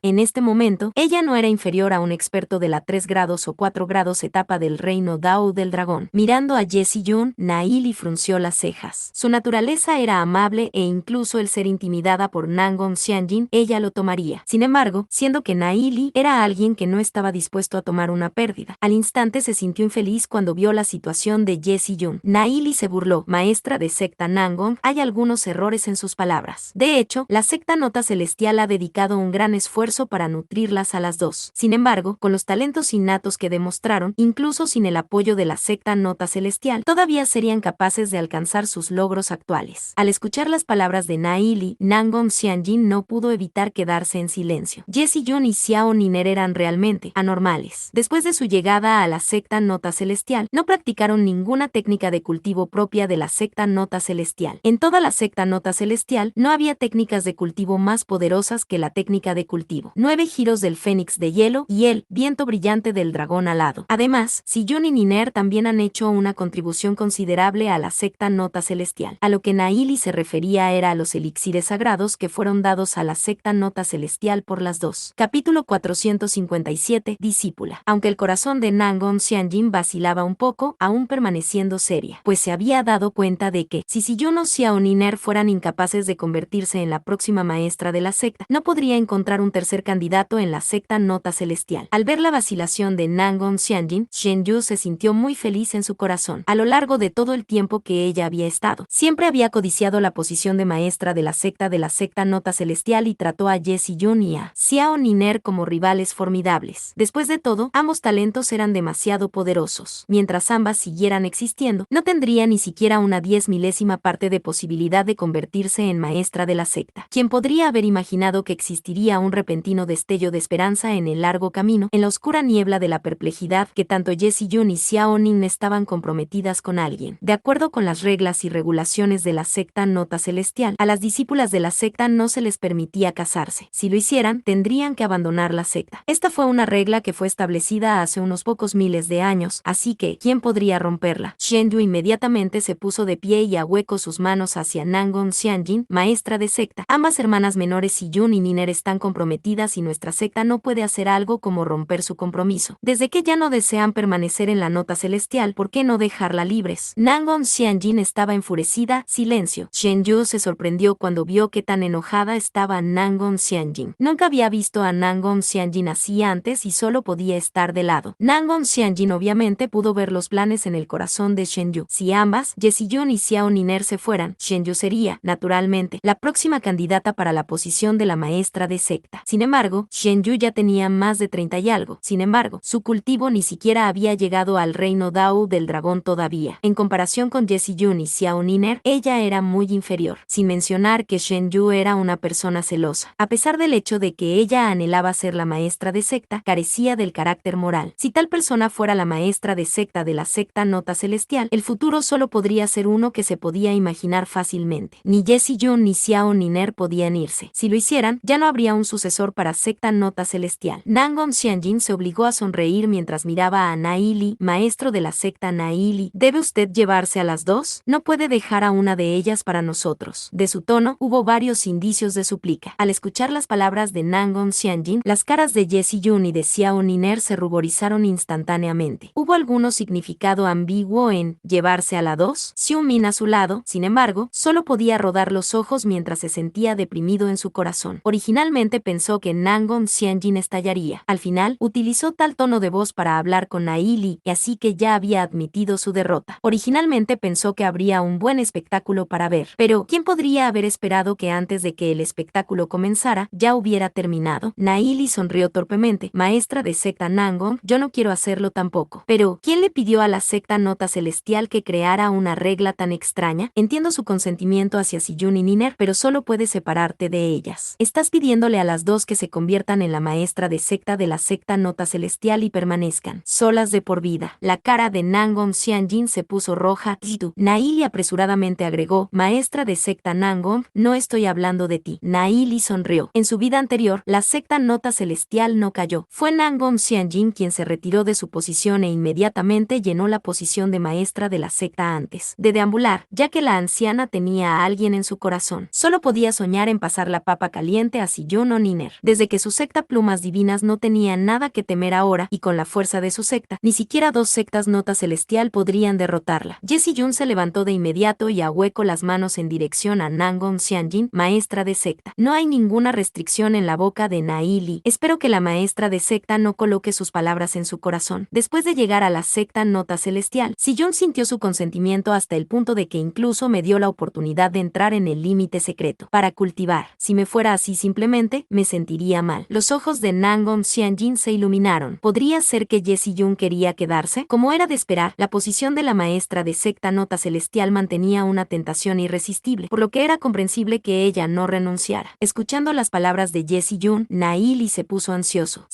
En este momento, ella no era inferior a un experto de la 3 grados o 4 grados etapa del reino Dao del dragón. Mirando a Jessie Jun, Naili frunció las cejas. Su naturaleza era amable e incluso el ser intimidada por Nangon Xianjin, ella lo tomaría. Sin embargo, siendo que Naili era alguien que no estaba dispuesto a tomar una pérdida, al instante se sintió infeliz cuando vio la situación de Jessie Jun. Naili se burló. Maestra de secta Nangon, hay algunos errores en sus palabras. De hecho, la secta Nota Celestial ha dedicado un gran esfuerzo para nutrirlas a las dos. Sin embargo, con los talentos innatos que demostraron, incluso sin el apoyo de la secta Nota Celestial, todavía serían capaces de alcanzar sus logros actuales. Al escuchar las palabras de Naili, Nangon Xianjin no pudo evitar quedarse en silencio. Jessie Jun y Xiao Niner eran realmente anormales. Después de su llegada a la secta Nota Celestial, no practicaron ninguna técnica de cultivo cultivo propia de la secta Nota Celestial. En toda la secta Nota Celestial no había técnicas de cultivo más poderosas que la técnica de cultivo. 9 giros del fénix de hielo y el viento brillante del dragón alado. Además, Si-Jun y Niner también han hecho una contribución considerable a la secta Nota Celestial. A lo que Naili se refería era a los elixires sagrados que fueron dados a la secta Nota Celestial por las dos. Capítulo 457. Discípula. Aunque el corazón de Nangon Xianjin vacilaba un poco, aún permaneciendo seria, pues se había dado cuenta de que, si Si-Jun o Xiao Niner fueran incapaces de convertirse en la próxima maestra de la secta, no podría encontrar un tercer candidato en la secta Nota Celestial. Al ver la vacilación de Nangon Xianjin, Shen-Yu se sintió muy feliz en su corazón. A lo largo de todo el tiempo que ella había estado, siempre había codiciado la posición de maestra de la secta Nota Celestial y trató a Ye Si-Jun y a Xiao Niner como rivales formidables. Después de todo, ambos talentos eran demasiado poderosos. Mientras ambas siguieran existiendo, no tendría ni siquiera una 10 milésima parte de posibilidad de convertirse en maestra de la secta. ¿Quién podría haber imaginado que existiría un repentino destello de esperanza en el largo camino, en la oscura niebla de la perplejidad, que tanto Ye Si-Jun y Xiao Nin estaban comprometidas con alguien? De acuerdo con las reglas y regulaciones de la secta Nota Celestial, a las discípulas de la secta no se les permitía casarse. Si lo hicieran, tendrían que abandonar la secta. Esta fue una regla que fue establecida hace unos pocos miles de años, así que, ¿quién podría romperla? Shen-Yu inmediatamente se puso de pie y ahuecó sus manos hacia Nangon Xianjin, maestra de secta. Ambas hermanas menores Si-Jun y Niner están comprometidas y nuestra secta no puede hacer algo como romper su compromiso. Desde que ya no desean permanecer en la Nota Celestial, ¿por qué no dejarla libres? Nangon Xianjin estaba enfurecida. Silencio. Shen-Yu se sorprendió cuando vio que tan enojada estaba Nangon Xianjin. Nunca había visto a Nangon Xianjin así antes y solo podía estar de lado. Nangon Xianjin obviamente pudo ver los planes en el corazón de Shen-Yu. Si ambas, Ye Si-Jun y Xiao Niner se fueran, Shen-Yu sería, naturalmente, la próxima candidata para la posición de la maestra de secta. Sin embargo, Shen-Yu ya tenía más de 30 y algo. Sin embargo, su cultivo ni siquiera había llegado al reino Dao del dragón todavía. En comparación con Ye Si-Jun y Xiao Niner, ella era muy inferior. Sin mencionar que Shen-Yu era una persona celosa. A pesar del hecho de que ella anhelaba ser la maestra de secta, carecía del carácter moral. Si tal persona fuera la maestra de secta de la secta Nota Celestial, el futuro solo podría ser uno que se podía imaginar fácilmente. Ni Ye Si-Jun ni Xiao Niner podían irse. Si lo hicieran, ya no habría un sucesor para secta Nota Celestial. Nangon Xianjin se obligó a sonreír mientras miraba a Naili, maestro de la secta Naili. ¿Debe usted llevarse a las dos? No puede dejar a una de ellas para nosotros. De su tono, hubo varios indicios de súplica. Al escuchar las palabras de Nangon Xianjin, las caras de Ye Si-Jun y de Xiao Niner se ruborizaron instantáneamente. ¿Hubo algún significado ambiguo en llevarse a la dos? Xiu-Min a su lado, sin embargo, solo podía rodar los ojos mientras se sentía deprimido en su corazón. Originalmente pensó que Nangon Xianjin estallaría. Al final, utilizó tal tono de voz para hablar con Naili, y así que ya había admitido su derrota. Originalmente pensó que habría un buen espectáculo para ver, pero ¿quién podría haber esperado que antes de que el espectáculo comenzara, ya hubiera terminado? Naili sonrió torpemente. Maestra de secta Nangon, yo no quiero hacerlo tampoco. Pero, ¿quién le pidió a la secta Nota Celestial que creara una regla tan extraña? Entiendo su consentimiento hacia Si-Jun y Niner, pero solo puedes separarte de ellas. Estás pidiéndole a las dos que se conviertan en la maestra de secta de la secta Nota Celestial y permanezcan solas de por vida. La cara de Nangon Xianjin se puso roja. Naili apresuradamente agregó, maestra de secta Nangon, no estoy hablando de ti. Naili sonrió. En su vida anterior, la secta Nota Celestial no cayó. Fue Nangon Xianjin quien se retiró de su posición e inmediatamente llenó la posición de maestra de la secta antes de deambular, ya que la anciana tenía a alguien en su corazón. Solo podía soñar en pasar la papa caliente a Si-Jun o Niner. Desde que su secta Plumas Divinas no tenía nada que temer ahora, y con la fuerza de su secta, ni siquiera dos sectas Nota Celestial podrían derrotarla. Ye Si-Jun se levantó de inmediato y ahuecó las manos en dirección a Nangon Xianjin, maestra de secta. No hay ninguna restricción en la boca de Naili. Espero que la maestra de secta no coloque sus palabras en su corazón. Después de llegar a la secta Nota Celestial, Si-Jun sintió su consentimiento hasta el punto de que incluso me dio la oportunidad de entrar en el límite secreto para cultivar. Si me fuera así simplemente, me sentiría mal. Los ojos de Nangon Xianjin se iluminaron. ¿Podría ser que Ye Si-Jun quería quedarse? Como era de esperar, la posición de la maestra de secta Nota Celestial mantenía una tentación irresistible, por lo que era comprensible que ella no renunciara. Escuchando las palabras de Ye Si-Jun, Naili se puso ansioso.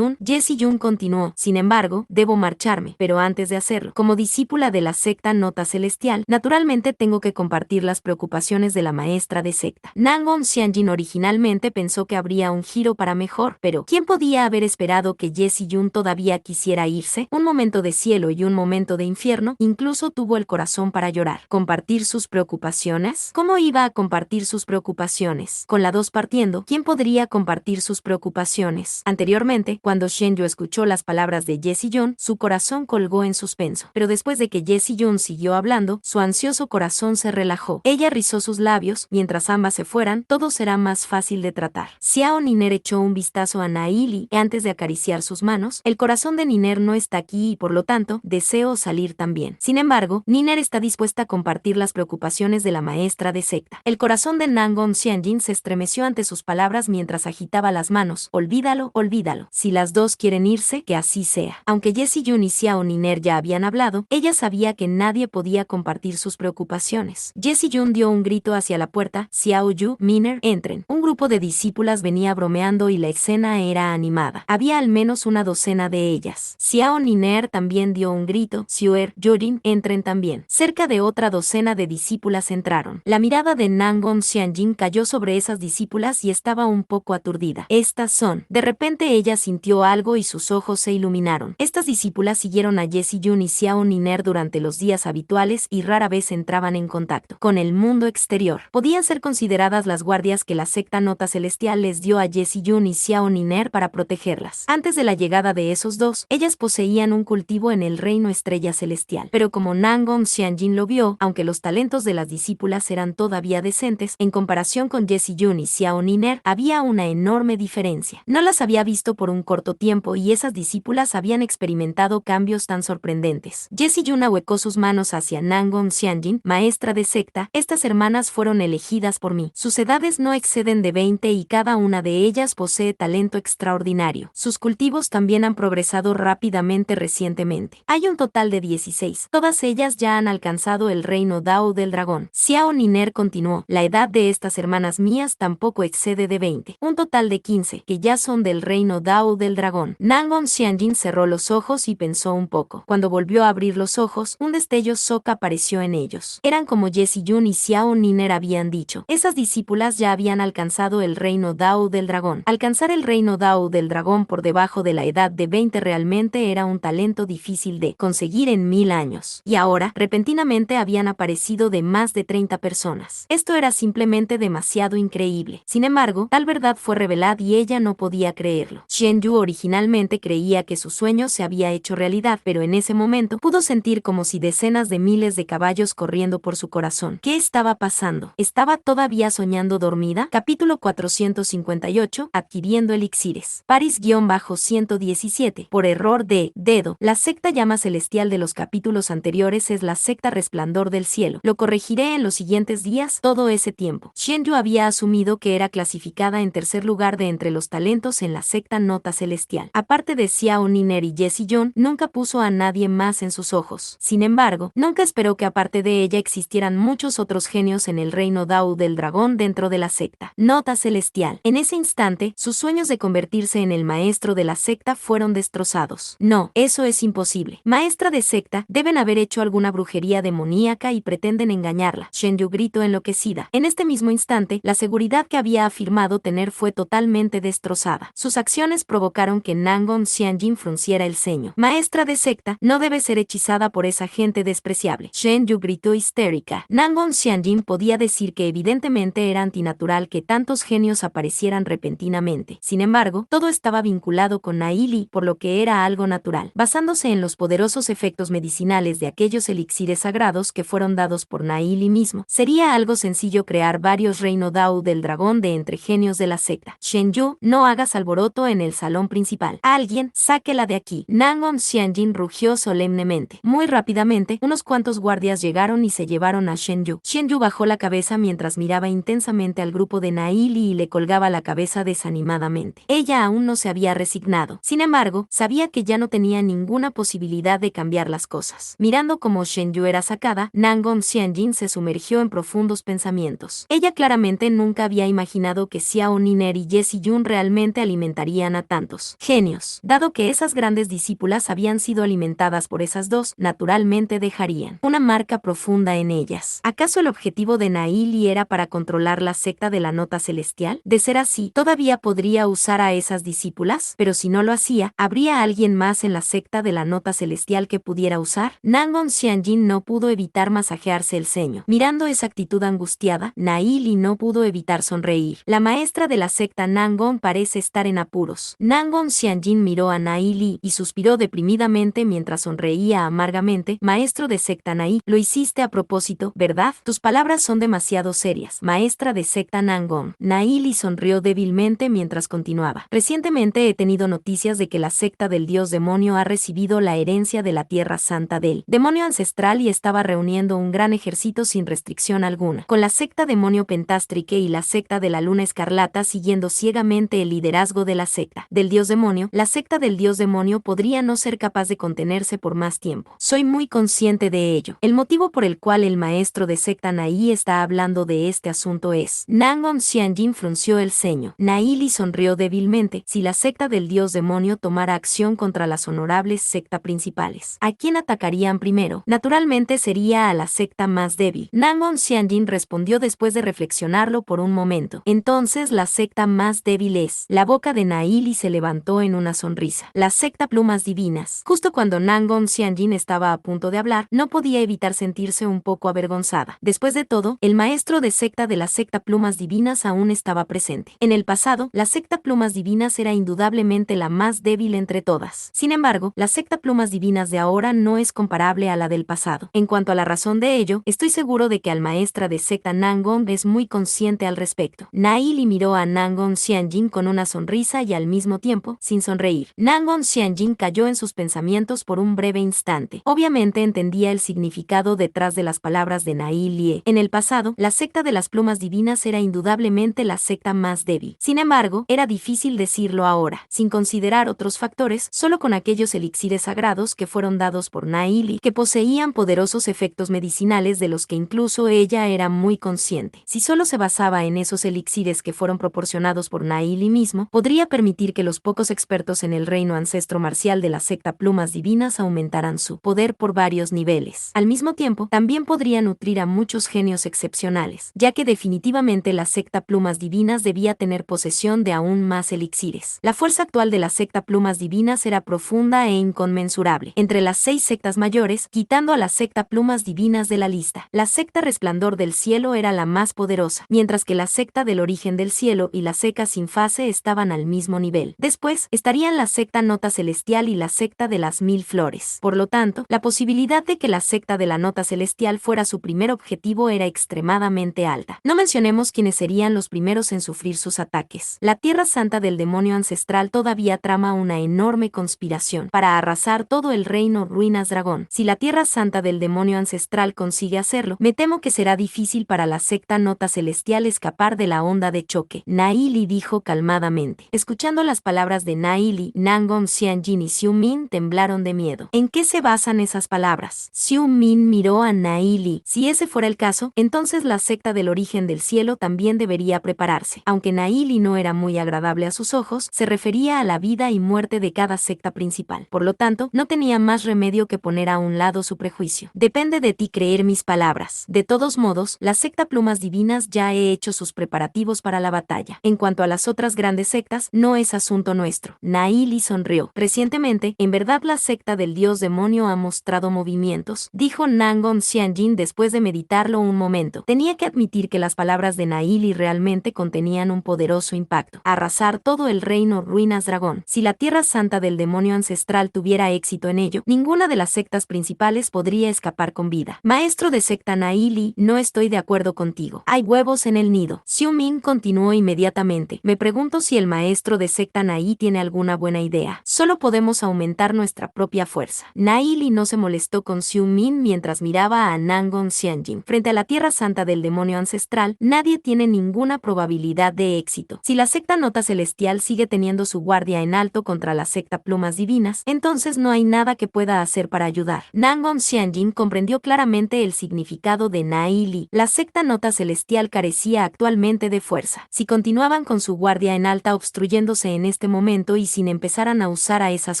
Ye Si-Jun continuó, sin embargo, debo marcharme, pero antes de hacerlo, como discípula de la secta Nota nota celestial, naturalmente tengo que compartir las preocupaciones de la maestra de secta. Nangon Xianjin originalmente pensó que habría un giro para mejor, pero ¿quién podía haber esperado que Jessie Jun todavía quisiera irse? Un momento de cielo y un momento de infierno, incluso tuvo el corazón para llorar. ¿Compartir sus preocupaciones? ¿Cómo iba a compartir sus preocupaciones? Con la 2 partiendo, ¿quién podría compartir sus preocupaciones? Anteriormente, cuando Shenyu escuchó las palabras de Jessie Jun, su corazón colgó en suspenso. Pero después de que Jessie Jun siguió hablando, su ansioso corazón se relajó. Ella rizó sus labios, mientras ambas se fueran, todo será más fácil de tratar. Xiao Niner echó un vistazo a Naili y antes de acariciar sus manos, el corazón de Niner no está aquí y por lo tanto, deseo salir también. Sin embargo, Niner está dispuesta a compartir las preocupaciones de la maestra de secta. El corazón de Nangon Xianjin se estremeció ante sus palabras mientras agitaba las manos. Olvídalo, olvídalo. Si las dos quieren irse, que así sea. Aunque Jessie Jun y Xiao Niner ya habían hablado, ella sabía que nadie podía compartir sus preocupaciones. Jessie Jun dio un grito hacia la puerta. Xiao Yu, Miner, entren. Un grupo de discípulas venía bromeando y la escena era animada. Había al menos una docena de ellas. Xiao Niner también dio un grito. Xuer, Yurin, entren también. Cerca de otra docena de discípulas entraron. La mirada de Nangon Xianjin cayó sobre esas discípulas y estaba un poco aturdida. Estas son. De repente ella sintió algo y sus ojos se iluminaron. Estas discípulas siguieron a Jessie Jun y Xiao Niner durante los días habituales y rara vez entraban en contacto con el mundo exterior. Podían ser consideradas las guardias que la secta Nota Celestial les dio a Jessie Jun y Xiao Niner para protegerlas. Antes de la llegada de esos dos, ellas poseían un cultivo en el reino Estrella Celestial. Pero como Nangon Xianjin lo vio, aunque los talentos de las discípulas eran todavía decentes, en comparación con Jessie Jun y Xiao Niner, había una enorme diferencia. No las había visto por un corto tiempo y esas discípulas habían experimentado cambios tan sorprendentes. Jessie Jun ahuecó sus manos hacia Nangon Xianjin, maestra de secta. Estas hermanas fueron elegidas por mí. Sus edades no exceden de 20 y cada una de ellas posee talento extraordinario. Sus cultivos también han progresado rápidamente recientemente. Hay un total de 16. Todas ellas ya han alcanzado el reino Dao del dragón. Xiao Niner continuó. La edad de estas hermanas mías tampoco excede de 20. Un total de 15, que ya son del reino Dao del dragón. Nangon Xianjin cerró los ojos y pensó un poco. Cuando volvió a abrir los ojos, un destello Sokka apareció en ellos. Eran como Jessie Jun y Xiao Niner habían dicho. Esas discípulas ya habían alcanzado el reino Dao del dragón. Alcanzar el reino Dao del dragón por debajo de la edad de 20 realmente era un talento difícil de conseguir en 1000 años. Y ahora, repentinamente habían aparecido de más de 30 personas. Esto era simplemente demasiado increíble. Sin embargo, tal verdad fue revelada y ella no podía creerlo. Shenyu originalmente creía que su sueño se había hecho realidad, pero en ese momento pudo sentir como si decenas de miles de caballos corriendo por su corazón. ¿Qué estaba pasando? ¿Estaba todavía soñando dormida? Capítulo 458, adquiriendo elixires. Paris-117. Por error de dedo. La secta llama celestial de los capítulos anteriores es la secta Resplandor del Cielo. Lo corregiré en los siguientes días. Todo ese tiempo, Shenyu había asumido que era clasificada en tercer lugar de entre los talentos en la secta Nota Celestial. Aparte de Xiao Niner y Jessie Jun, nunca puso a nadie más en sus ojos. Sin embargo, nunca esperó que aparte de ella existieran muchos otros genios en el reino Dao del dragón dentro de la secta Nota Celestial. En ese instante, sus sueños de convertirse en el maestro de la secta fueron destrozados. No, eso es imposible. Maestra de secta, deben haber hecho alguna brujería demoníaca y pretenden engañarla. Shenyu gritó enloquecida. En este mismo instante, la seguridad que había afirmado tener fue totalmente destrozada. Sus acciones provocaron que Nangon Xianjin frunciera el ceño. Maestra de secta, no debe ser hechizada por esa gente despreciable. Shenyu gritó histérica. Nangon Xianjin podía decir que evidentemente era antinatural que tantos genios aparecieran repentinamente. Sin embargo, todo estaba vinculado con Naili, por lo que era algo natural. Basándose en los poderosos efectos medicinales de aquellos elixires sagrados que fueron dados por Naili mismo, sería algo sencillo crear varios reino Dao del dragón de entre genios de la secta. Shenyu, no hagas alboroto en el salón principal. Alguien, sáquela de aquí. Nangon Xianjin rugió solemnemente. Muy rápidamente, unos cuantos guardias llegaron y se llevaron a Shenyu. Shenyu bajó la cabeza mientras miraba intensamente al grupo de Naili y le colgaba la cabeza desanimadamente. Ella aún no se había resignado. Sin embargo, sabía que ya no tenía ninguna posibilidad de cambiar las cosas. Mirando cómo Shenyu era sacada, Nangon Xianjin se sumergió en profundos pensamientos. Ella claramente nunca había imaginado que Xiao Niner y Jessie Jun realmente alimentarían a tantos genios. Dado que esas grandes discípulas habían sido alimentadas por esas dos, naturalmente dejaron dejarían una marca profunda en ellas. ¿Acaso el objetivo de Naili era para controlar la secta de la nota celestial? De ser así, todavía podría usar a esas discípulas, pero si no lo hacía, ¿habría alguien más en la secta de la nota celestial que pudiera usar? Nangon Xianjin no pudo evitar masajearse el ceño. Mirando esa actitud angustiada, Naili no pudo evitar sonreír. La maestra de la secta Nangon parece estar en apuros. Nangon Xianjin miró a Naili y suspiró deprimidamente mientras sonreía amargamente. Maestro de secta Nai, lo hiciste a propósito, ¿verdad? Tus palabras son demasiado serias. Maestra de secta Nangon. Naili sonrió débilmente mientras continuaba. Recientemente he tenido noticias de que la secta del dios demonio ha recibido la herencia de la tierra santa del demonio ancestral y estaba reuniendo un gran ejército sin restricción alguna, con la secta demonio pentástrique y la secta de la luna escarlata siguiendo ciegamente el liderazgo de la secta del dios demonio. La secta del dios demonio podría no ser capaz de contenerse por más tiempo. Soy muy consciente de ello. El motivo por el cual el maestro de secta Nai está hablando de este asunto es... Nangon Xianjin frunció el ceño. Naili sonrió débilmente. Si la secta del dios demonio tomara acción contra las honorables sectas principales, ¿a quién atacarían primero? Naturalmente sería a la secta más débil. Nangon Xianjin respondió después de reflexionarlo por un momento. Entonces la secta más débil es... La boca de Naili se levantó en una sonrisa. La secta plumas divinas. Justo cuando Nangon Xianjin estaba a punto de hablar, no podía evitar sentirse un poco avergonzada. Después de todo, el maestro de secta de la secta plumas divinas aún estaba presente. En el pasado, la secta plumas divinas era indudablemente la más débil entre todas. Sin embargo, la secta plumas divinas de ahora no es comparable a la del pasado. En cuanto a la razón de ello, estoy seguro de que al maestra de secta Nangon es muy consciente al respecto. Naili miró a Nangon Xianjin con una sonrisa y al mismo tiempo, sin sonreír. Nangon Xianjin cayó en sus pensamientos por un breve instante. Obviamente entendía el significado detrás de las palabras de Naili. En el pasado, la secta de las plumas divinas era indudablemente la secta más débil. Sin embargo, era difícil decirlo ahora, sin considerar otros factores, solo con aquellos elixires sagrados que fueron dados por Naili, que poseían poderosos efectos medicinales de los que incluso ella era muy consciente. Si solo se basaba en esos elixires que fueron proporcionados por Naili mismo, podría permitir que los pocos expertos en el reino ancestro marcial de la secta plumas divinas aumentaran su poder por varios niveles. Al mismo tiempo, también podría nutrir a muchos genios excepcionales, ya que definitivamente la secta plumas divinas debía tener posesión de aún más elixires. La fuerza actual de la secta plumas divinas era profunda e inconmensurable. Entre las 6 sectas mayores, quitando a la secta plumas divinas de la lista, la secta resplandor del cielo era la más poderosa, mientras que la secta del origen del cielo y la secta sin fase estaban al mismo nivel. Después, estarían la secta nota celestial y la secta de las 1000 flores. Por lo tanto, la posibilidad de que la secta de la nota celestial fuera su primer objetivo era extremadamente alta. No mencionemos quiénes serían los primeros en sufrir sus ataques. La tierra santa del demonio ancestral todavía trama una enorme conspiración para arrasar todo el reino Ruinas Dragón. Si la tierra santa del demonio ancestral consigue hacerlo, me temo que será difícil para la secta nota celestial escapar de la onda de choque. Naili dijo calmadamente. Escuchando las palabras de Naili, Nangon Xianjin y Xiu Min temblaron de miedo. ¿En qué se basan esas palabras? Xiu Min miró a Naili. Si ese fuera el caso, entonces la secta del origen del cielo también debería prepararse. Aunque Naili no era muy agradable a sus ojos, se refería a la vida y muerte de cada secta principal. Por lo tanto, no tenía más remedio que poner a un lado su prejuicio. Depende de ti creer mis palabras. De todos modos, la secta plumas divinas ya he hecho sus preparativos para la batalla. En cuanto a las otras grandes sectas, no es asunto nuestro. Naili sonrió. Recientemente, en verdad la secta del dios demonio ha mostrado movimientos, dijo Nangon Xianjin después de meditarlo un momento. Tenía que admitir que las palabras de Naili realmente contenían un poderoso impacto. Arrasar todo el reino Ruinas Dragón. Si la tierra santa del demonio ancestral tuviera éxito en ello, ninguna de las sectas principales podría escapar con vida. Maestro de secta Naili, no estoy de acuerdo contigo. Hay huevos en el nido. Xiu Min continuó inmediatamente. Me pregunto si el maestro de secta Nai tiene alguna buena idea. Solo podemos aumentar nuestra propia fuerza. Naili no se molestó con Xiu Min mientras miraba a Nangon Xianjin. Frente a la tierra santa del demonio ancestral, nadie tiene ninguna probabilidad de éxito. Si la secta nota celestial sigue teniendo su guardia en alto contra la secta plumas divinas, entonces no hay nada que pueda hacer para ayudar. Nangon Xianjin comprendió claramente el significado de Naili. La secta nota celestial carecía actualmente de fuerza. Si continuaban con su guardia en alta obstruyéndose en este momento y sin empezaran a usar a esas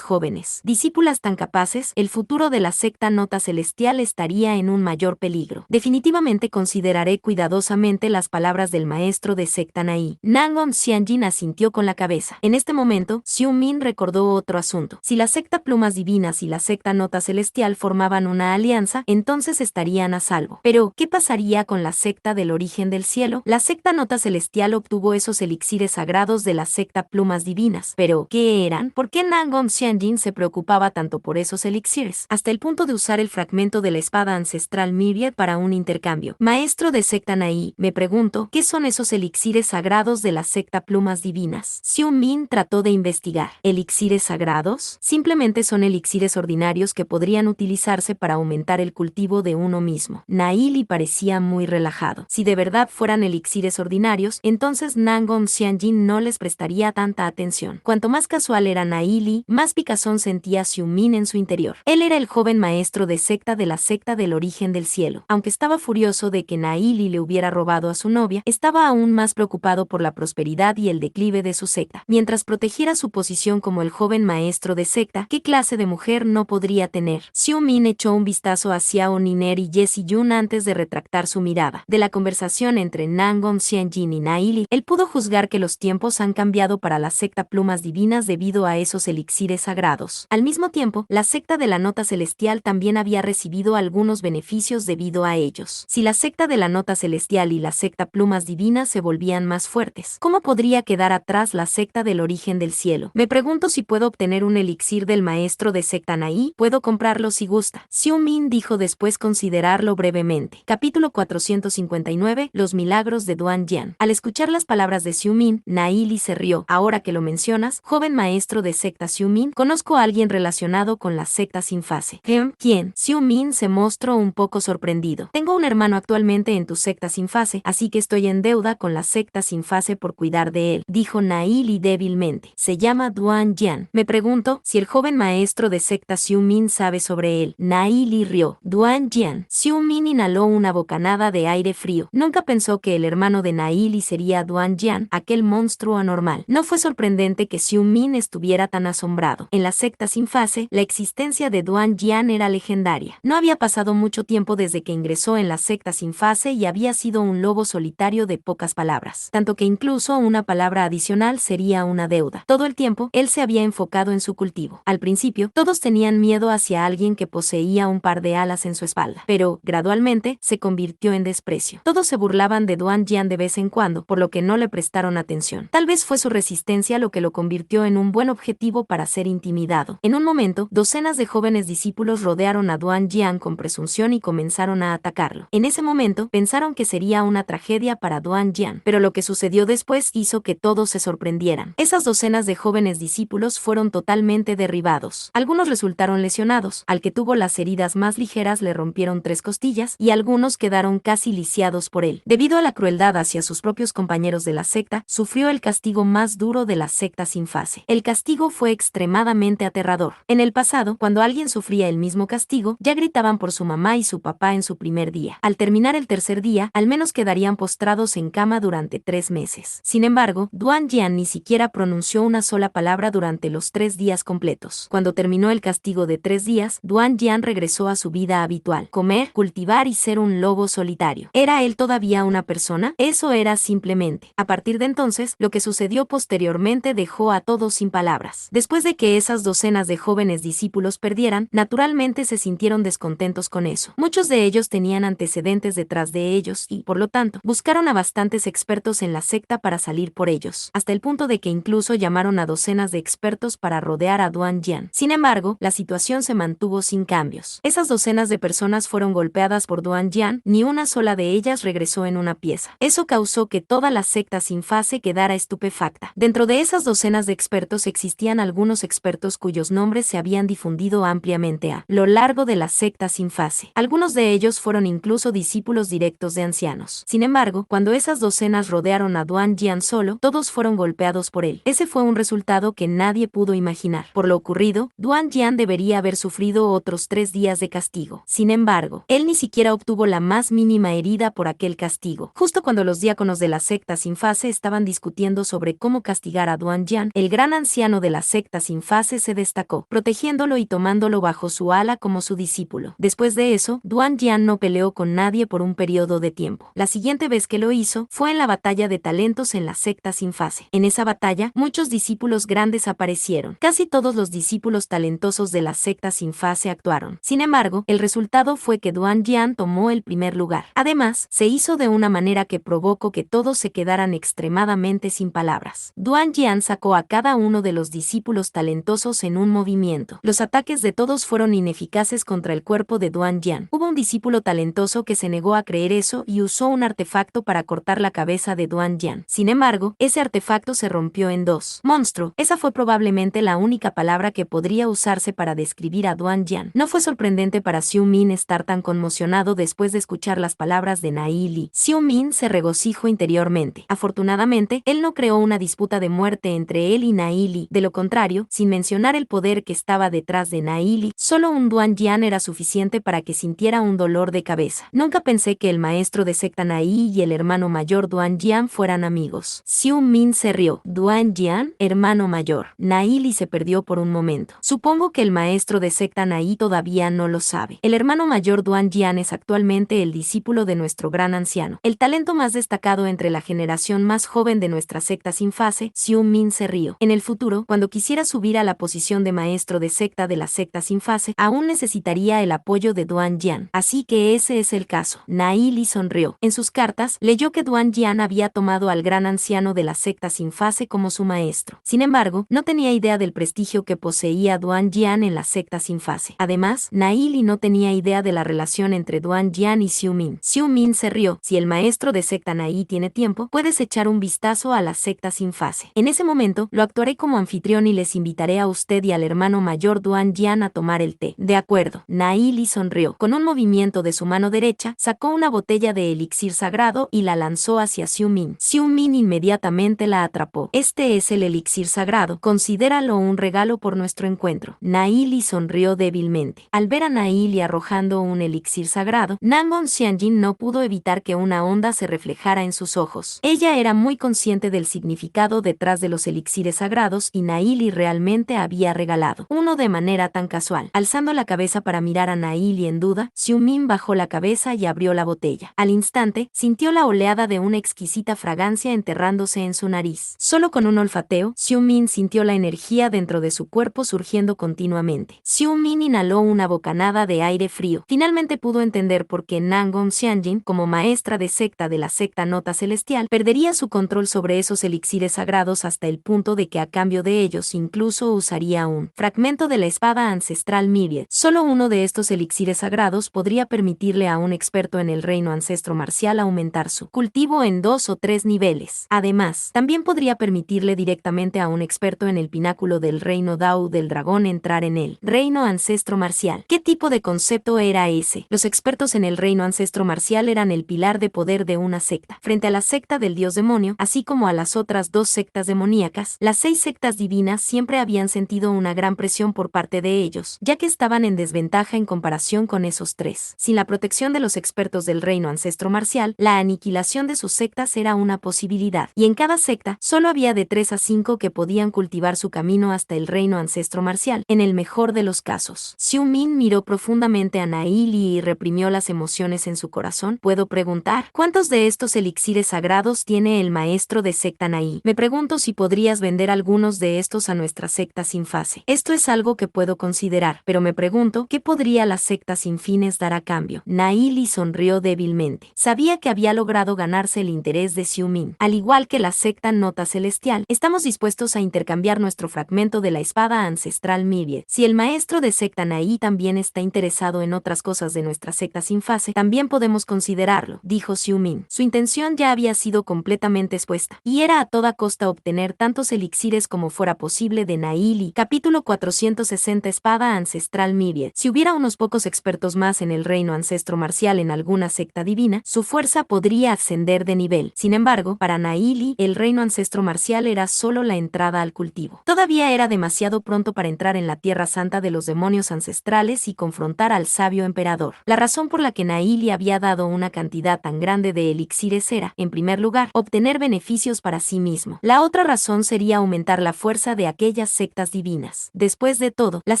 jóvenes discípulas tan capaces, el futuro de la secta nota celestial estaría en un mayor peligro. Definitivamente consideraré cuidadosamente las palabras del maestro de secta Nai. Nangon Xianjin asintió con la cabeza. En este momento, Xiu Min recordó otro asunto. Si la secta Plumas Divinas y la secta Nota Celestial formaban una alianza, entonces estarían a salvo. Pero, ¿qué pasaría con la secta del origen del cielo? La secta Nota Celestial obtuvo esos elixires sagrados de la secta Plumas Divinas. Pero, ¿qué eran? ¿Por qué Nangon Xianjin se preocupaba tanto por esos elixires? Hasta el punto de usar el fragmento de la espada ancestral Myriad para un intercambio. Maestro de secta Nai, me pregunto, ¿qué son esos elixires sagrados de la secta Plumas Divinas? Xiu Min trató de investigar. ¿Elixires sagrados? Simplemente son elixires ordinarios que podrían utilizarse para aumentar el cultivo de uno mismo. Naili parecía muy relajado. Si de verdad fueran elixires ordinarios, entonces Nangon Xianjin no les prestaría tanta atención. Cuanto más casual era Naili, más picazón sentía Xiu Min en su interior. Él era el joven maestro de secta de la secta del origen del cielo. Aunque estaba furioso de que Naili le hubiera robado a su novia, estaba aún más preocupado por la prosperidad y el declive de su secta. Mientras protegiera su posición como el joven maestro de secta, ¿qué clase de mujer no podría tener? Xiu Min echó un vistazo a Xiao Niner y Jessie Yun antes de retractar su mirada. De la conversación entre Nangon Xianjin y Naili, él pudo juzgar que los tiempos han cambiado para la secta Plumas Divinas debido a esos elixires sagrados. Al mismo tiempo, la secta de la Nota Celestial también había recibido algunos beneficios debido a ellos. Si la secta de la Nota Celestial y la secta Plumas Divinas se volvían más fuertes, ¿cómo podría quedar atrás la secta del origen del cielo? Me pregunto si puedo obtener un elixir del maestro de secta Nai. Puedo comprarlo si gusta. Xiu Min dijo después considerarlo brevemente. Capítulo 459. Los milagros de Duan Jian. Al escuchar las palabras de Xiu Min, Naili se rió. Ahora que lo mencionas, joven maestro de secta Xiu Min, conozco a alguien relacionado con la secta sin fase. ¿Quién? Xiu Min se mostró un poco sorprendido. Tengo un hermano actualmente en tu secta sin fase, así que estoy en deuda con la secta sin fase por cuidar de él, dijo Naili débilmente. Se llama Duan Jian. Me pregunto si el joven maestro de secta Xiu Min sabe sobre él. Naili rió. Duan Jian. Xiu Min inhaló una bocanada de aire frío. Nunca pensó que el hermano de Naili sería Duan Jian, aquel monstruo anormal. No fue sorprendente que Xiu Min estuviera tan asombrado. En la secta sin fase, la existencia de Duan Jian era legendaria. No había pasado mucho tiempo desde que ingresó en la secta sin fase y había sido un lobo solitario de pocas palabras, tanto que incluso una palabra adicional sería una deuda. Todo el tiempo, él se había enfocado en su cultivo. Al principio, todos tenían miedo hacia alguien que poseía un par de alas en su espalda, pero, gradualmente, se convirtió en desprecio. Todos se burlaban de Duan Jian de vez en cuando, por lo que no le prestaron atención. Tal vez fue su resistencia lo que lo convirtió en un buen objetivo para ser intimidado. En un momento, docenas de jóvenes discípulos rodearon a Duan Jian con presunción y comenzaron a atacarlo. En ese momento, pensaron que sería una tragedia para Duan Jian, pero lo que sucedió después hizo que todos se sorprendieran. Esas docenas de jóvenes discípulos fueron totalmente derribados. Algunos resultaron lesionados, al que tuvo las heridas más ligeras le rompieron 3 costillas y algunos quedaron casi lisiados por él. Debido a la crueldad hacia sus propios compañeros de la secta, sufrió el castigo más duro de la secta sin fase. El castigo fue extremadamente aterrador. En el pasado, cuando alguien sufría el mismo castigo, ya gritaban por su mamá y su papá en su primer día. Al terminar el tercer día, al menos quedarían postrados en cama durante 3 meses. Sin embargo, Duan Jian ni siquiera pronunció una sola palabra durante los 3 días completos. Cuando terminó el castigo de 3 días, Duan Jian regresó a su vida habitual: comer, cultivar y ser un lobo solitario. ¿Era él todavía una persona? Eso era simplemente. A partir de entonces, lo que sucedió posteriormente dejó a todos sin palabras. Después de que esas docenas de jóvenes discípulos perdieran, naturalmente se sintieron descontentos con eso. Muchos de ellos tenían antecedentes detrás de ellos y, por lo tanto, buscaron a bastantes expertos en la secta para salir por ellos, hasta el punto de que incluso llamaron a docenas de expertos para rodear a Duan Jian. Sin embargo, la situación se mantuvo sin cambios. Esas docenas de personas fueron golpeadas por Duan Jian, ni una sola de ellas regresó en una pieza. Eso causó que toda la secta sin fase quedara estupefacta. Dentro de esas docenas de expertos existían algunos expertos cuyos nombres se habían difundido ampliamente a lo largo de la secta sin fase. Algunos de ellos fueron incluso discípulos directos de ancianos. Sin embargo, cuando esas docenas rodearon a Duan Jian solo, todos fueron golpeados por él. Ese fue un resultado que nadie pudo imaginar. Por lo ocurrido, Duan Jian debería haber sufrido otros 3 días de castigo. Sin embargo, él ni siquiera obtuvo la más mínima herida por aquel castigo. Justo cuando los diáconos de la secta sin fase estaban discutiendo sobre cómo castigar a Duan Jian, el gran anciano de la secta sin fase se destacó, protegiéndolo y tomándolo bajo su ala como su discípulo. Después de eso, Duan Jian no peleó con nadie por un periodo de tiempo. La siguiente vez que lo hizo fue en la batalla de talentos en la secta sin fase. En esa batalla, muchos discípulos grandes aparecieron. Casi todos los discípulos talentosos de la secta sin fase actuaron. Sin embargo, el resultado fue que Duan Jian tomó el primer lugar. Además, se hizo de una manera que provocó que todos se quedaran extremadamente sin palabras. Duan Jian sacó a cada uno de los discípulos talentosos en un movimiento. Los ataques de todos fueron ineficaces contra el cuerpo de Duan Jian. Hubo un discípulo talentoso que se negó a creer eso y usó un artefacto para cortar la cabeza de Duan Jian. Sin embargo, ese artefacto se rompió en dos. Monstruo. Esa fue probablemente la única palabra que podría usarse para describir a Duan Jian. No fue sorprendente para Xiu Min estar tan conmocionado después de escuchar las palabras de Nai Li. Xiu Min se regocijó interiormente. Afortunadamente, él no creó una disputa de muerte entre él y Nai Li. De lo contrario, sin mencionar el poder que estaba detrás de Nai Li, solo un Duan Jian era suficiente para que sintiera un dolor de cabeza. Nunca pensé que el maestro de secta Nai y el hermano mayor Duan Jian fueran amigos. Xiu Min se rió. Duan Jian, hermano mayor. Nai Li se perdió por un momento. Supongo que el maestro de secta Nai todavía no lo sabe. El hermano mayor Duan Jian es actualmente el discípulo de nuestro gran anciano, el talento más destacado entre la generación más joven de nuestra secta sin fase. Xiu Min se rió. En el futuro, cuando quisiera subir a la posición de maestro de secta la secta sin fase, aún necesitaría el apoyo de Duan Jian. Así que ese es el caso. Nai Li sonrió. En sus cartas, leyó que Duan Jian había tomado al gran anciano de la secta sin fase como su maestro. Sin embargo, no tenía idea del prestigio que poseía Duan Jian en la secta sin fase. Además, Nai Li no tenía idea de la relación entre Duan Jian y Xiu Min. Xiu Min se rió. Si el maestro de secta Nai tiene tiempo, puedes echar un vistazo a la secta sin fase. En ese momento, lo actuaré como anfitrión y les invitaré a usted y al hermano mayor Duan Jian a tomar el té. De acuerdo. Nai Li sonrió. Con un movimiento de su mano derecha, sacó una botella de elixir sagrado y la lanzó hacia Xiu Min. Xiu Min inmediatamente la atrapó. Este es el elixir sagrado. Considéralo un regalo por nuestro encuentro. Nai Li sonrió débilmente. Al ver a Nai Li arrojando un elixir sagrado, Nangon Xianjin no pudo evitar que una onda se reflejara en sus ojos. Ella era muy consciente del significado detrás de los elixires sagrados y Nai Li realmente había regalado uno de manera tan casual. Alzando la cabeza para mirar a Nai Li en duda, Xiu Min bajó la cabeza y abrió la botella. Al instante, sintió la oleada de una exquisita fragancia enterrándose en su nariz. Solo con un olfateo, Xiu Min sintió la energía dentro de su cuerpo surgiendo continuamente. Xiu Min inhaló una bocanada de aire frío. Finalmente pudo entender por qué Nangon Xianjin, como maestra de secta de la secta Nota Celestial, perdería su control sobre esos elixires sagrados hasta el punto de que a cambio de ellos incluso usaría un fragmento de la espada ancestral Myriad. Solo uno de estos elixires sagrados podría permitirle a un experto en el reino ancestro marcial aumentar su cultivo en 2 o 3 niveles. Además, también podría permitirle directamente a un experto en el pináculo del reino Dao del dragón entrar en el reino ancestro marcial. ¿Qué tipo de concepto era ese? Los expertos en el reino ancestro marcial eran el pilar de poder de una secta. Frente a la secta del dios demonio, así como a las otras 2 sectas demoníacas, las 6 sectas divinas siempre habían sentido una gran presión por parte de ellos, ya que estaban en desventaja en comparación con esos 3. Sin la protección de los expertos del reino ancestro marcial, la aniquilación de sus sectas era una posibilidad, y en cada secta solo había de 3 a 5 que podían cultivar su camino hasta el reino ancestro marcial, en el mejor de los casos. Xiu Min miró profundamente a Nai Li y reprimió las emociones en su corazón. ¿Puedo preguntar? ¿Cuántos de estos elixires sagrados tiene el maestro de secta Nai? Me pregunto si podrías vender algunos de estos a nuestra secta sin fase. Esto es algo que puedo considerar, pero me pregunto, ¿qué podría la secta sin fines dar a cambio? Nai Li sonrió débilmente. Sabía que había logrado ganarse el interés de Xiu Min. Al igual que la secta Nota Celestial, estamos dispuestos a intercambiar nuestro fragmento de la espada ancestral Myriad. Si el maestro de secta Nai también está interesado en otras cosas de nuestra secta sin fase, también podemos considerarlo, dijo Xiu Min. Su intención ya había sido completamente expuesta, y era a toda costa obtener tantos elixires como fuera posible de Nai Li. Capítulo 460 Espada ancestral Myriad. Si hubiera unos pocos expertos más en el reino ancestro marcial en alguna secta divina, su fuerza podría ascender de nivel. Sin embargo, para Nai Li, el reino ancestro marcial era solo la entrada al cultivo. Todavía era demasiado pronto para entrar en la tierra santa de los demonios ancestrales y confrontar al sabio emperador. La razón por la que Nai Li había dado una cantidad tan grande de elixires era, en primer lugar, obtener beneficios para sí mismo. La otra razón sería aumentar la fuerza de aquellas sectas divinas. Después de todo, las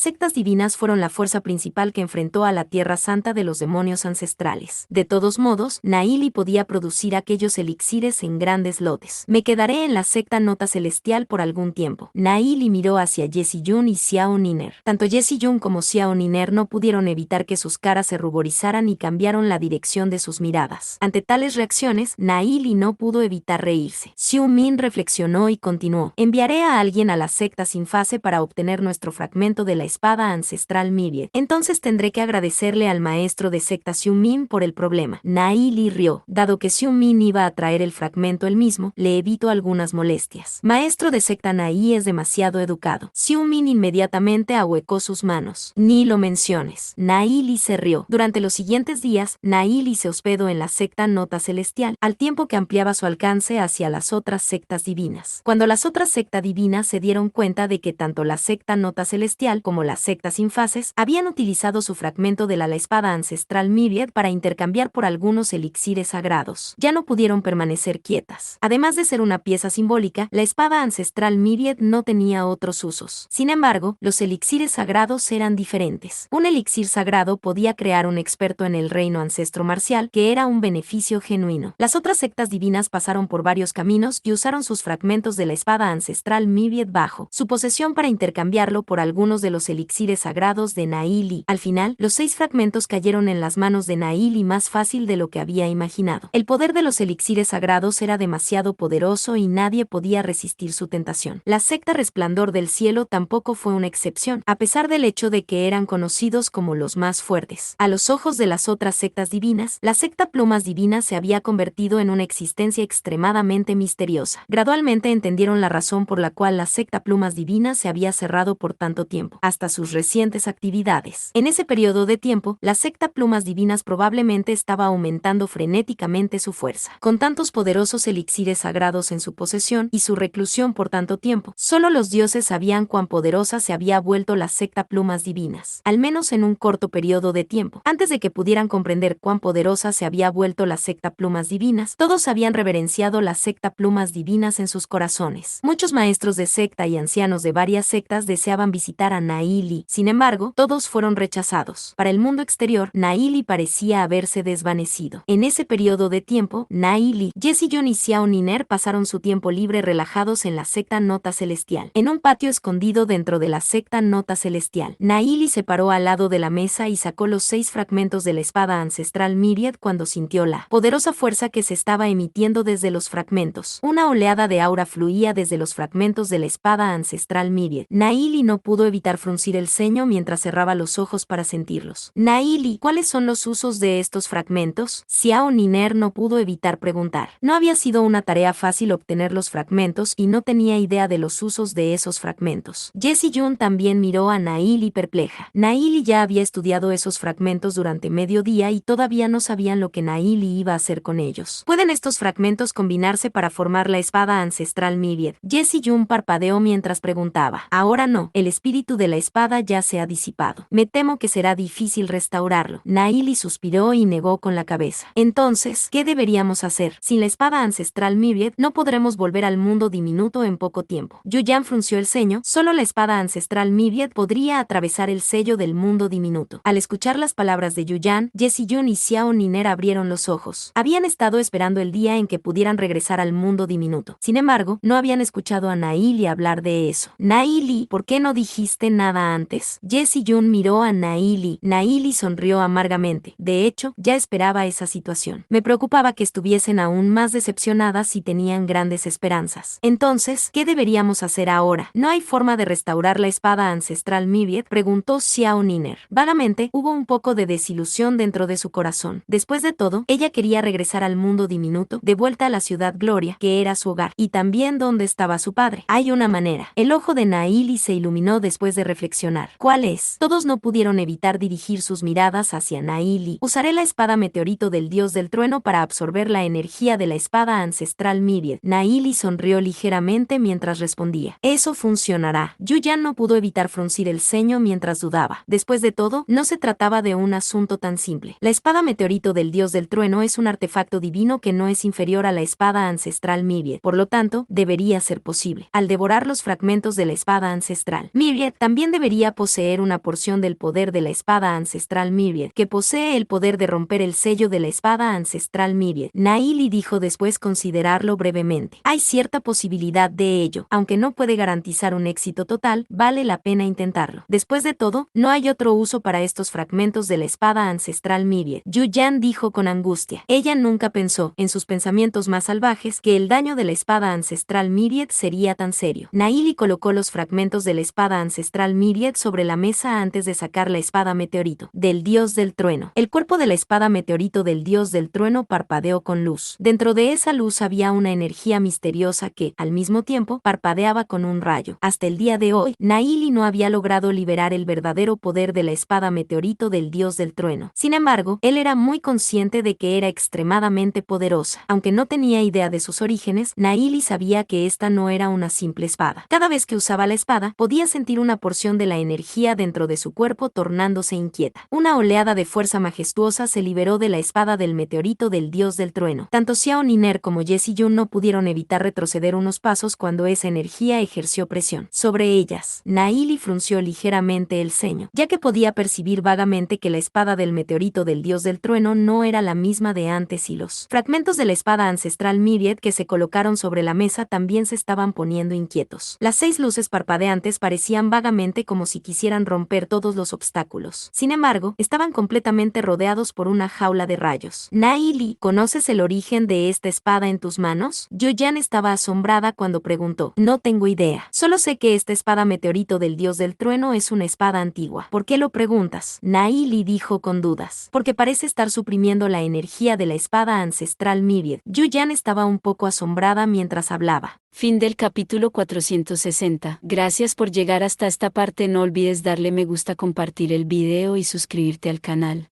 sectas divinas fueron la fuerza principal que enfrentó a la Tierra Santa de los demonios ancestrales. De todos modos, Nahili podía producir aquellos elixires en grandes lotes. Me quedaré en la secta Nota Celestial por algún tiempo. Nahili miró hacia Jessie Jun y Xiao Niner. Tanto Jessie Jun como Xiao Niner no pudieron evitar que sus caras se ruborizaran y cambiaron la dirección de sus miradas. Ante tales reacciones, Nahili no pudo evitar reírse. Xiu Min reflexionó y continuó. Enviaré a alguien a la secta sin fase para obtener nuestro fragmento de la espada ancestral Myriad. Entonces tendré que agradecerle al maestro de secta Xiu Min por el problema. Nahili rió. Dado que Xiu Min iba a traer el fragmento él mismo, le evitó algunas molestias. Maestro de secta Nai es demasiado educado. Xiu Min inmediatamente ahuecó sus manos. Ni lo menciones. Nahili se rió. Durante los siguientes días, Nahili se hospedó en la secta Nota Celestial, al tiempo que ampliaba su alcance hacia las otras sectas divinas. Cuando las otras sectas divinas se dieron cuenta de que tanto la secta Nota Celestial como la secta Sin Fases habían utilizado su fragmento de la espada ancestral Myriad para intercambiar por algunos elixires sagrados, ya no pudieron permanecer quietas. Además de ser una pieza simbólica, la espada ancestral Myriad no tenía otros usos. Sin embargo, los elixires sagrados eran diferentes. Un elixir sagrado podía crear un experto en el reino ancestro marcial, que era un beneficio genuino. Las otras sectas divinas pasaron por varios caminos y usaron sus fragmentos de la espada ancestral Myriad bajo su posesión para intercambiarlo por algunos de los elixires sagrados de Nahili. Al final, los 6 fragmentos cayeron en las manos de Nahili más fácil de lo que había imaginado. El poder de los elixires sagrados era demasiado poderoso y nadie podía resistir su tentación. La secta Resplandor del Cielo tampoco fue una excepción, a pesar del hecho de que eran conocidos como los más fuertes. A los ojos de las otras sectas divinas, la secta Plumas Divinas se había convertido en una existencia extremadamente misteriosa. Gradualmente entendieron la razón por la cual la secta Plumas Divinas se había cerrado por tanto tiempo, hasta sus recientes actividades. En ese periodo de tiempo, la secta Plumas Divinas probablemente estaba aumentando frenéticamente su fuerza. Con tantos poderosos elixires sagrados en su posesión y su reclusión por tanto tiempo, solo los dioses sabían cuán poderosa se había vuelto la secta Plumas Divinas, al menos en un corto periodo de tiempo. Antes de que pudieran comprender cuán poderosa se había vuelto la secta Plumas Divinas, todos habían reverenciado la secta Plumas Divinas en sus corazones. Muchos maestros de secta y ancianos de varias sectas deseaban visitar a Nahili. Sin embargo, todos fueron rechazados. Para el mundo exterior, Nahili parecía haberse desvanecido. En ese periodo de tiempo, Nahili, Jessie Jun y Xiao Niner pasaron su tiempo libre relajados en la secta Nota Celestial, en un patio escondido dentro de la secta Nota Celestial. Nahili se paró al lado de la mesa y sacó los 6 fragmentos de la espada ancestral Myriad cuando sintió la poderosa fuerza que se estaba emitiendo desde los fragmentos. Una oleada de aura fluía desde los fragmentos de la espada ancestral Myriad. Nahili no pudo evitar fruncir el ceño mientras cerraba los ojos para sentirlos. Nahili, ¿cuáles son los usos de estos fragmentos? Xiao Niner no pudo evitar preguntar. No había sido una tarea fácil obtener los fragmentos y no tenía idea de los usos de esos fragmentos. Jessie Jun también miró a Nahili perpleja. Nahili ya había estudiado esos fragmentos durante medio día y todavía no sabían lo que Nahili iba a hacer con ellos. ¿Pueden estos fragmentos combinarse para formar la espada ancestral Myriad? Jessie Jun parpadeó mientras preguntaba. Ahora no, el espíritu de la espada ya se ha disipado. Me temo que será difícil restaurarlo. Nahili suspiró y negó con la cabeza. Entonces, ¿qué deberíamos hacer? Sin la espada ancestral Myriad, no podremos volver al mundo diminuto en poco tiempo. Yuyan frunció el ceño. Solo la espada ancestral Myriad podría atravesar el sello del mundo diminuto. Al escuchar las palabras de Yuyan, Jessie Jun y Xiao Niner abrieron los ojos. Habían estado esperando el día en que pudieran regresar al mundo diminuto. Sin embargo, no habían escuchado a Nahili hablar de eso. Nahili, ¿por qué no dijiste nada antes? Jessie Jun miró a Nahili. Nahili sonrió amargamente. De hecho, ya esperaba esa situación. Me preocupaba que estuviesen aún más decepcionadas si tenían grandes esperanzas. Entonces, ¿qué deberíamos hacer ahora? ¿No hay forma de restaurar la espada ancestral Myriad? Preguntó Xiao Niner. Vagamente, hubo un poco de desilusión dentro de su corazón. Después de todo, ella quería regresar al mundo diminuto, de vuelta a la ciudad Gloria, que era su hogar, y también donde estaba su padre. Hay una manera. El ojo de Nahili se iluminó después de reflexionar. ¿Cuál es? Todos no pudieron evitar dirigir sus miradas hacia Nahili. Usaré la espada meteorito del dios del trueno para absorber la energía de la espada ancestral Myriad. Nahili sonrió ligeramente mientras respondía. Eso funcionará. Yuyan no pudo evitar fruncir el ceño mientras dudaba. Después de todo, no se trataba de un asunto tan simple. La espada meteorito del dios del trueno es un artefacto divino que no es inferior a la espada ancestral Myriad. Por lo tanto, debería ser posible. Al devorar los fragmentos de la espada ancestral Myriad, también debería poseer una porción del poder de la espada ancestral Myriad, que posee el poder de romper el sello de la espada ancestral Myriad. Naili dijo después considerarlo brevemente. Hay cierta posibilidad de ello, aunque no puede garantizar un éxito total, vale la pena intentarlo. Después de todo, no hay otro uso para estos fragmentos de la espada ancestral Myriad. Yu Yan dijo con angustia. Ella nunca pensó, en sus pensamientos más salvajes, que el daño de la espada ancestral Myriad sería tan serio. Naili colocó los fragmentos de la espada ancestral Myriad sobre la mesa antes de sacar la espada meteorito del dios del trueno. El cuerpo de la espada meteorito del dios del trueno parpadeó con luz. Dentro de esa luz había una energía misteriosa que, al mismo tiempo, parpadeaba con un rayo. Hasta el día de hoy, Naili no había logrado liberar el verdadero poder de la espada meteorito del dios del trueno. Sin embargo, él era muy consciente de que era extremadamente poderosa. Aunque no tenía idea de sus orígenes, Naili sabía que esta no era una simple espada. Cada vez que usaba la espada, podía sentir una porción de la energía dentro de su cuerpo tornándose inquieta. Una oleada de fuerza majestuosa se liberó de la espada del meteorito del dios del trueno. Tanto Xiao Niner como Jessie Jun no pudieron evitar retroceder unos pasos cuando esa energía ejerció presión sobre ellas. Naili frunció ligeramente el ceño, ya que podía percibir vagamente que la espada del meteorito del dios del trueno no era la misma de antes y los fragmentos de la espada ancestral Myriad que se colocaron sobre la mesa también se estaban poniendo inquietos. Las 6 luces parpadeantes parecían vagamente como si quisieran romper todos los obstáculos. Sin embargo, estaban completamente rodeados por una jaula de rayos. Naili, ¿conoces el origen de esta espada en tus manos? Yu Yan estaba asombrada cuando preguntó. No tengo idea. Solo sé que esta espada meteorito del dios del trueno es una espada antigua. ¿Por qué lo preguntas? Naili dijo con dudas. Porque parece estar suprimiendo la energía de la espada ancestral Myriad. Yu Yan estaba un poco asombrada mientras hablaba. Fin del capítulo 460. Gracias por llegar hasta esta parte. No olvides darle me gusta, compartir el video y suscribirte al canal.